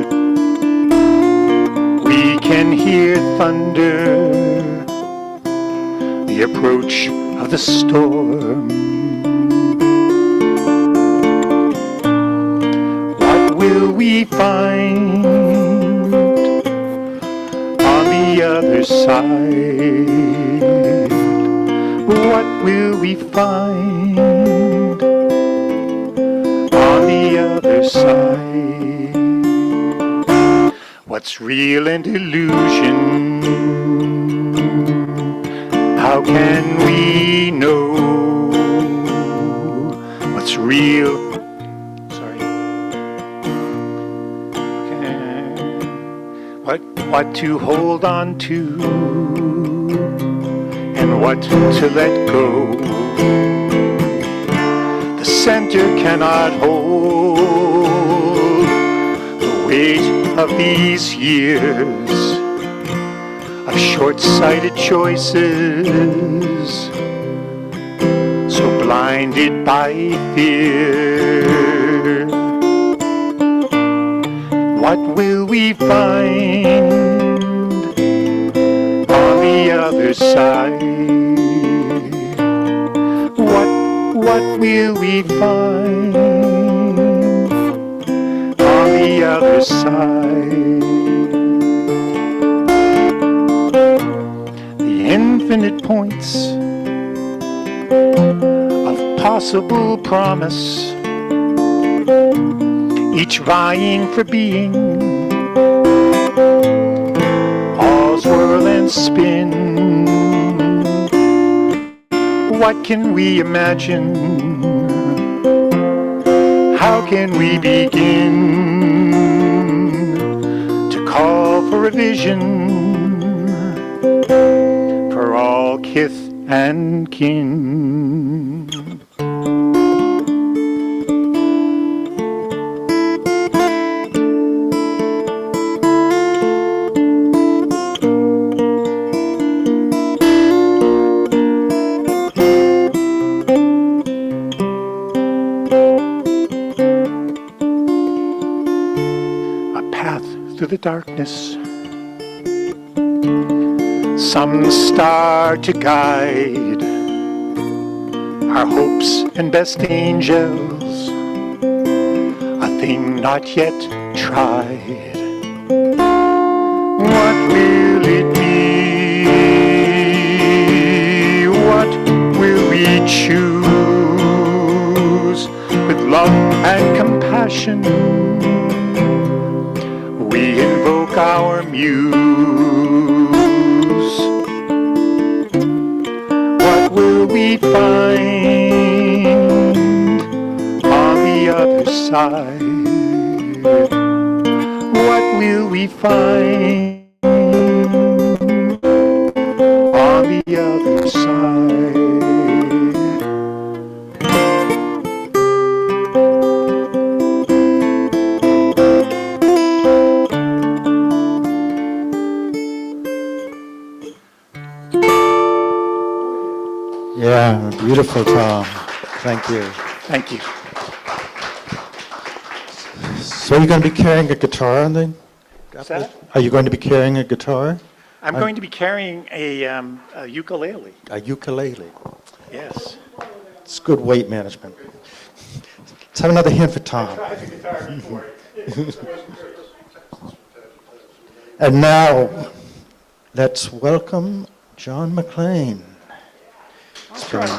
We can hear thunder, the approach of the storm. What will we find on the other side? What will we find on the other side? What's real and illusion? How can we know what's real? Sorry. What to hold on to and what to let go. The center cannot hold the weight of these years of short-sighted choices, so blinded by fear. What will we find on the other side? What will we find on the other side? Infinite points of possible promise, each vying for being, all swirl and spin. What can we imagine? How can we begin to call for a vision for all kith and kin? through the darkness. Some star to guide our hopes and best angels, a thing not yet tried. What will it be? What will we choose? With love and compassion, we invoke our muse. What will we find on the other side? What will we find on the other side? Yeah, beautiful, Tom. Thank you. Thank you. So you're going to be carrying a guitar on the... What's that? Are you going to be carrying a guitar? I'm going to be carrying a ukulele. A ukulele. Yes. It's good weight management. Let's have another hint for Tom. And now, let's welcome John MacLean. He's been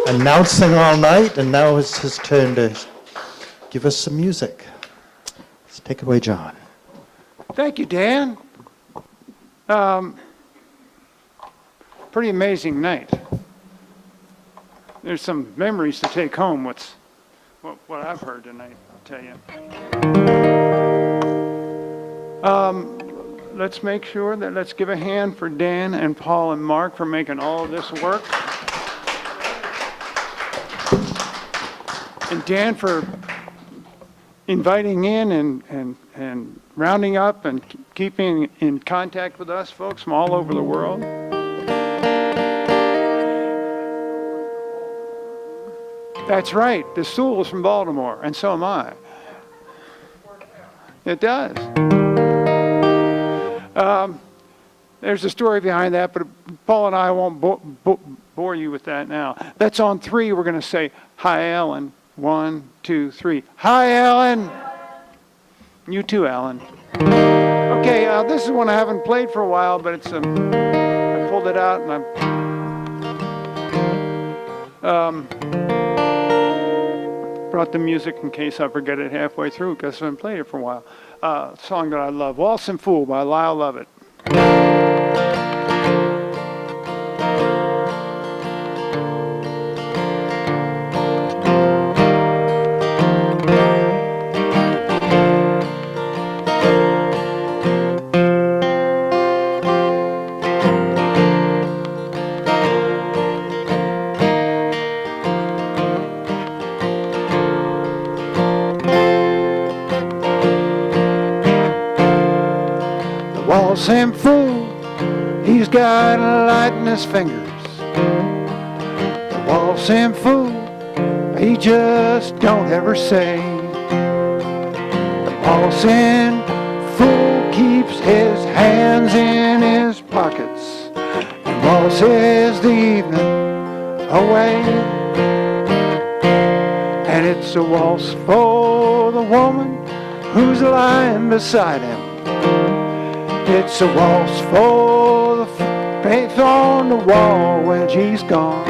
announcing all night, and now it's his turn to give us some music. Let's take it away, John. Thank you, Dan. Pretty amazing night. There's some memories to take home. What I've heard tonight, I'll tell you. Let's make sure that let's give a hand for Dan and Paul and Mark for making all of this work. And Dan for inviting in and rounding up and keeping in contact with us folks from all over the world. That's right, the stool is from Baltimore, and so am I. It does. There's a story behind that, but Paul and I won't bore you with that now. That's on 3. We're going to say, hi, Ellen. 1, 2, 3. Hi, Ellen. You too, Alan. Okay, this is one I haven't played for a while, but it's I pulled it out and I brought the music in case I forget it halfway through because I haven't played it for a while. A song that I love, Waltzing Fool by Lyle Lovett. Waltzing fool, he's got a light in his fingers. The waltzing fool, he just don't ever say. The waltzing fool keeps his hands in his pockets and waltzes the evening away. And it's a waltz for the woman who's lying beside him. It's a waltz for the faith on the wall when she's gone.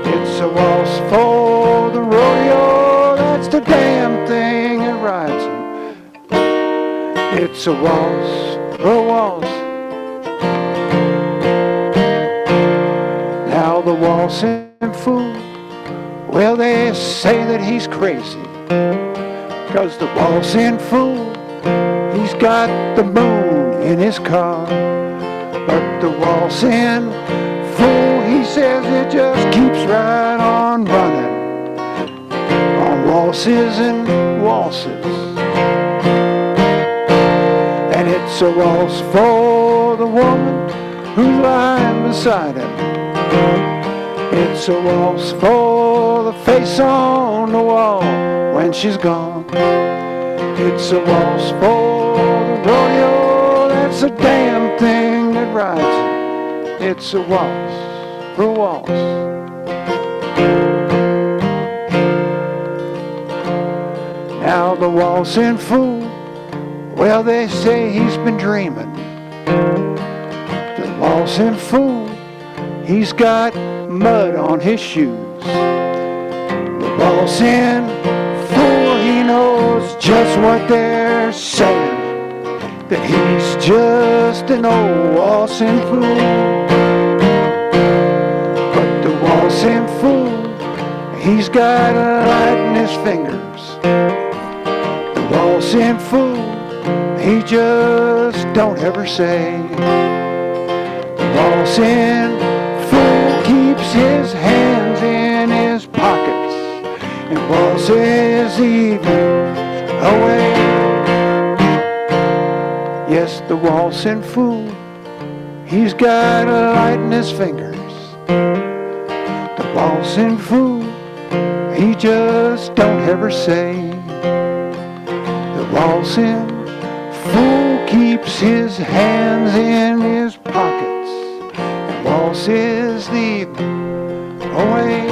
It's a waltz for the rodeo, that's the damn thing that rides him. It's a waltz, a waltz. Now the waltzing fool, well they say that he's crazy, 'cause the waltzing fool, he's got the moon in his car. But the waltzing fool, he says it just keeps right on running on waltzes and waltzes. And it's a waltz for the woman who's lying beside him. It's a waltz for the face on the wall when she's gone. It's a waltz for the road It's a damn thing that rides it. It's a waltz for a waltz. Now the waltzing fool, well, they say he's been dreaming. The waltzing fool, he's got mud on his shoes. The waltzing fool, he knows just what they're saying, that he's just an old waltzing fool. But the waltzing fool, he's got a light in his fingers. The waltzing fool, he just don't ever say. The waltzing fool keeps his hands in his pockets and waltzes the evening away. Yes, the waltzing fool, he's got a light in his fingers. The waltzing fool, he just don't ever say. The waltzing fool keeps his hands in his pockets and waltzes the evening away.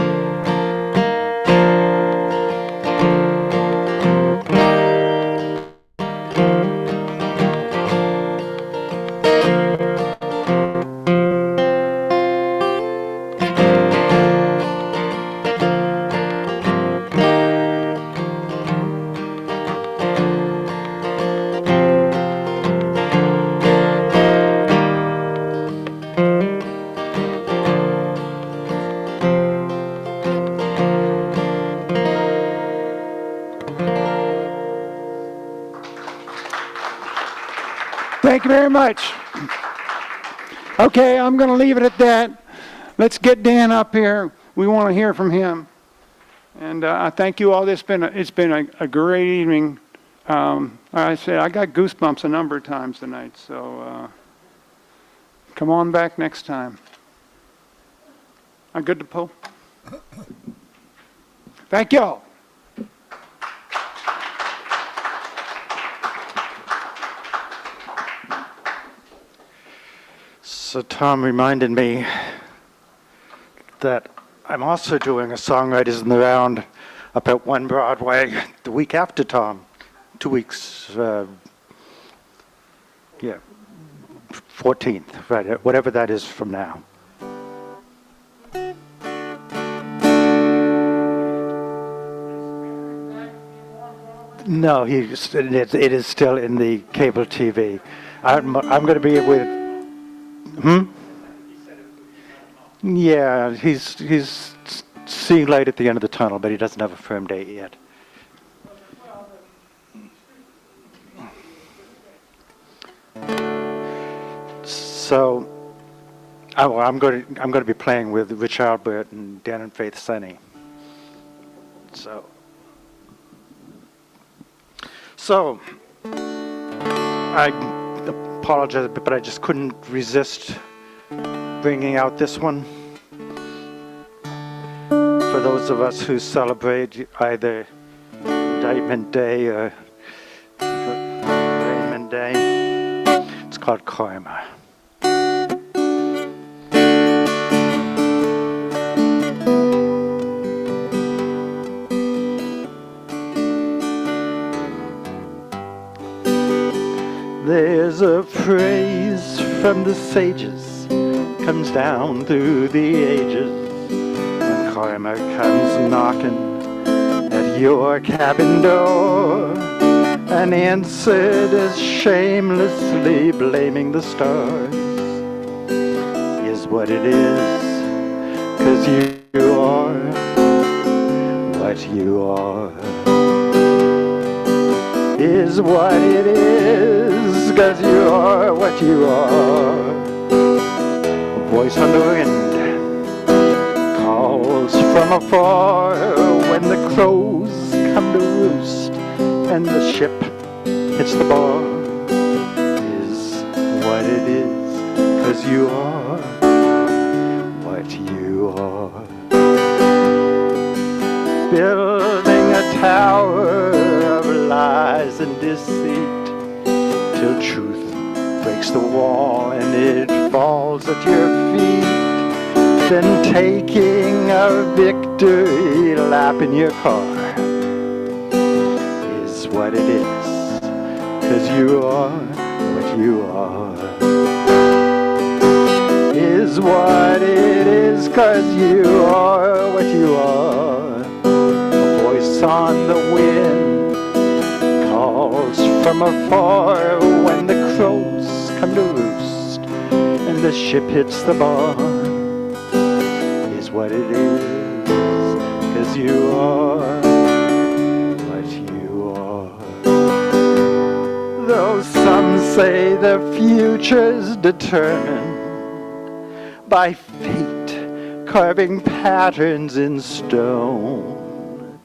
Thank you very much. Okay, I'm going to leave it at that. Let's get Dan up here. We want to hear from him. And I thank you all. It's been a great evening. I said I got goosebumps a number of times tonight. So come on back next time. I'm good to pull. Thank y'all. So Tom reminded me that I'm also doing a Songwriters in the Round up at One Broadway the week after Tom. 2 weeks, 14th, right, whatever that is from now. No, it is still in the cable TV. I'm going to be with. Yeah, he's seeing light at the end of the tunnel, but he doesn't have a firm date yet. So, I'm going to be playing with Rich Albert and Dan and Faith Senny. So I apologize, but I just couldn't resist bringing out this one. For those of us who celebrate either Indictment Day or Arraignment Day, it's called Karma. There's a phrase from the sages, comes down through the ages, when karma comes knocking at your cabin door, and answered as shamelessly blaming the stars, is what it is, 'cause you are what you are. Is what it is, 'cause you are what you are. A voice on the wind calls from afar when the crows come to roost and the ship hits the bar. Is what it is, 'cause you are what you are. Building a tower of lies and deceit till truth breaks the wall and it falls at your feet. Then taking a victory lap in your car is what it is, 'cause you are what you are. Is what it is, 'cause you are what you are. A voice on the wind calls from afar when the crows come to roost and the ship hits the bar. Is what it is, 'cause you are what you are. Though some say the future's determined by fate carving patterns in stone,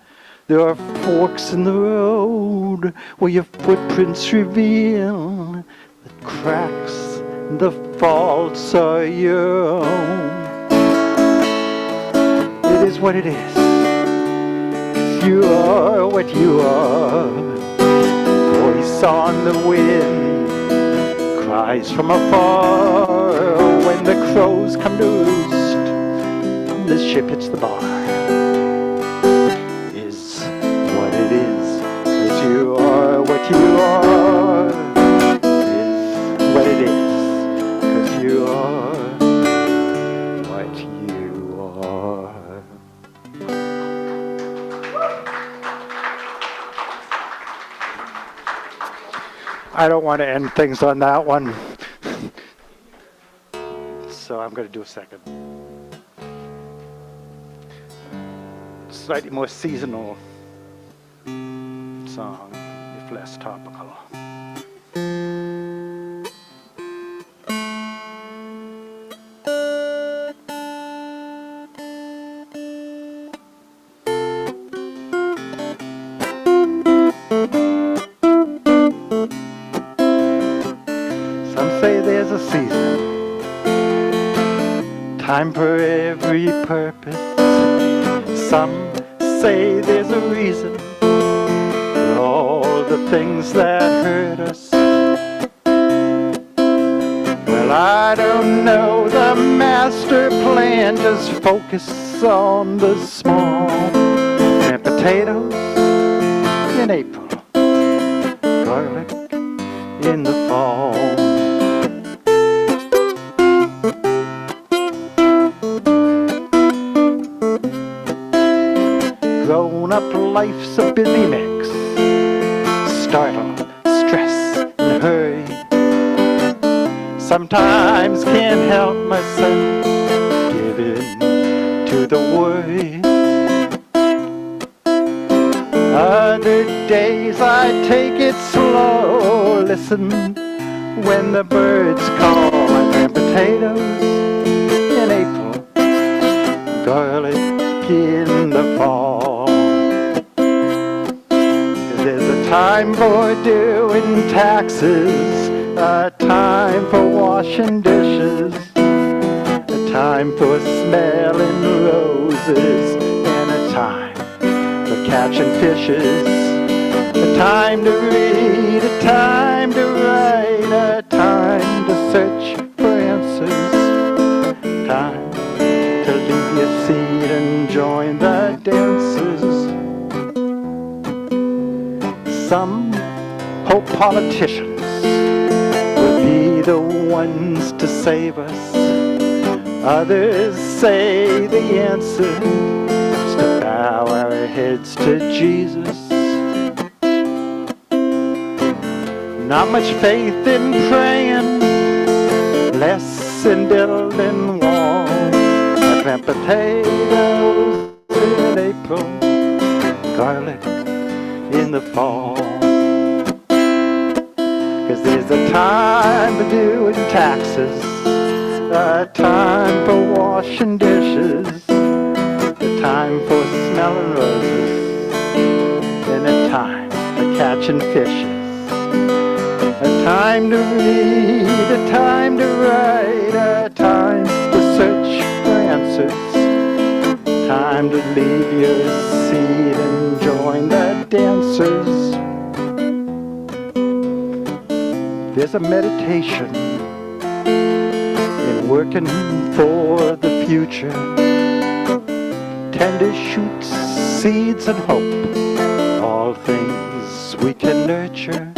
there are forks in the road where your footprints reveal the cracks and the faults are your own. It is what it is. You are what you are. Voice on the wind cries from afar when the crows come to roost and the ship hits the bar. Is what it is, 'cause you are what you are. Is what it is, 'cause you are what you are. I don't want to end things on that one, so I'm going to do a second. Slightly more seasonal song, if less topical. There's a season, time for every purpose. Some say there's a reason for all the things that hurt us. Well, I don't know the master plan, just focus on the small and potatoes in April, garlic in the fall. Grown-up life's a busy mix, startle, stress, and hurry. Sometimes can't help myself, give in to the worry. Other days I take it slow, listen when the birds call. I plant potatoes in April, garlic in the fall. There's a time for doing taxes, a time for washing dishes, a time for smelling roses, and a time for catching fishes, a time to read, a time to write, a time to search for answers, time to leave your seat and join the dancers. Some hope politicians will be the ones to save us. Others say the answer is to bow our heads to Jesus. Not much faith in praying, less in building walls. I plant potatoes in April, garlic in the fall. 'Cause there's a time for doing taxes, a time for washing dishes, a time for smelling roses, and a time for catching fishes. A time to read, a time to write, a time to search for answers, time to leave your seat and join the dancers. This there's a meditation in working for the future. Tender shoots, seeds and hope, all things we can nurture.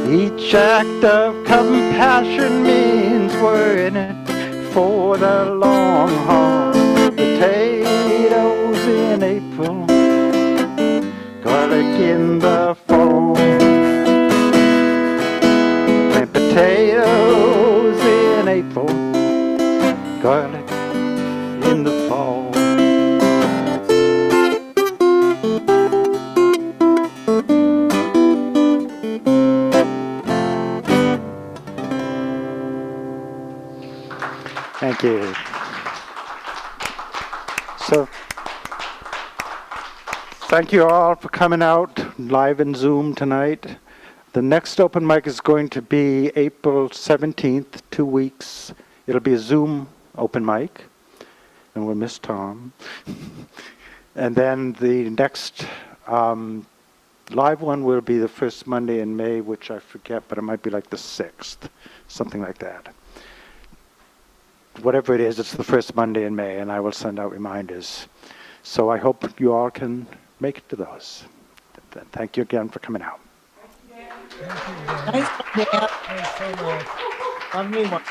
Each act of compassion means we're in it for the long haul. Potatoes in April, garlic in the fall. Plant potatoes in April, garlic in the fall. Thank you. So, thank you all for coming out live in Zoom tonight. The next open mic is going to be April 17th, 2 weeks. It'll be a Zoom open mic, and we'll miss Tom. And then the next live one will be the first Monday in May, which I forget, but it might be like the 6th, something like that. Whatever it is, it's the first Monday in May, and I will send out reminders. So I hope you all can make it to those. Thank you again for coming out. Nice, Dan. Thanks so much. Love me one.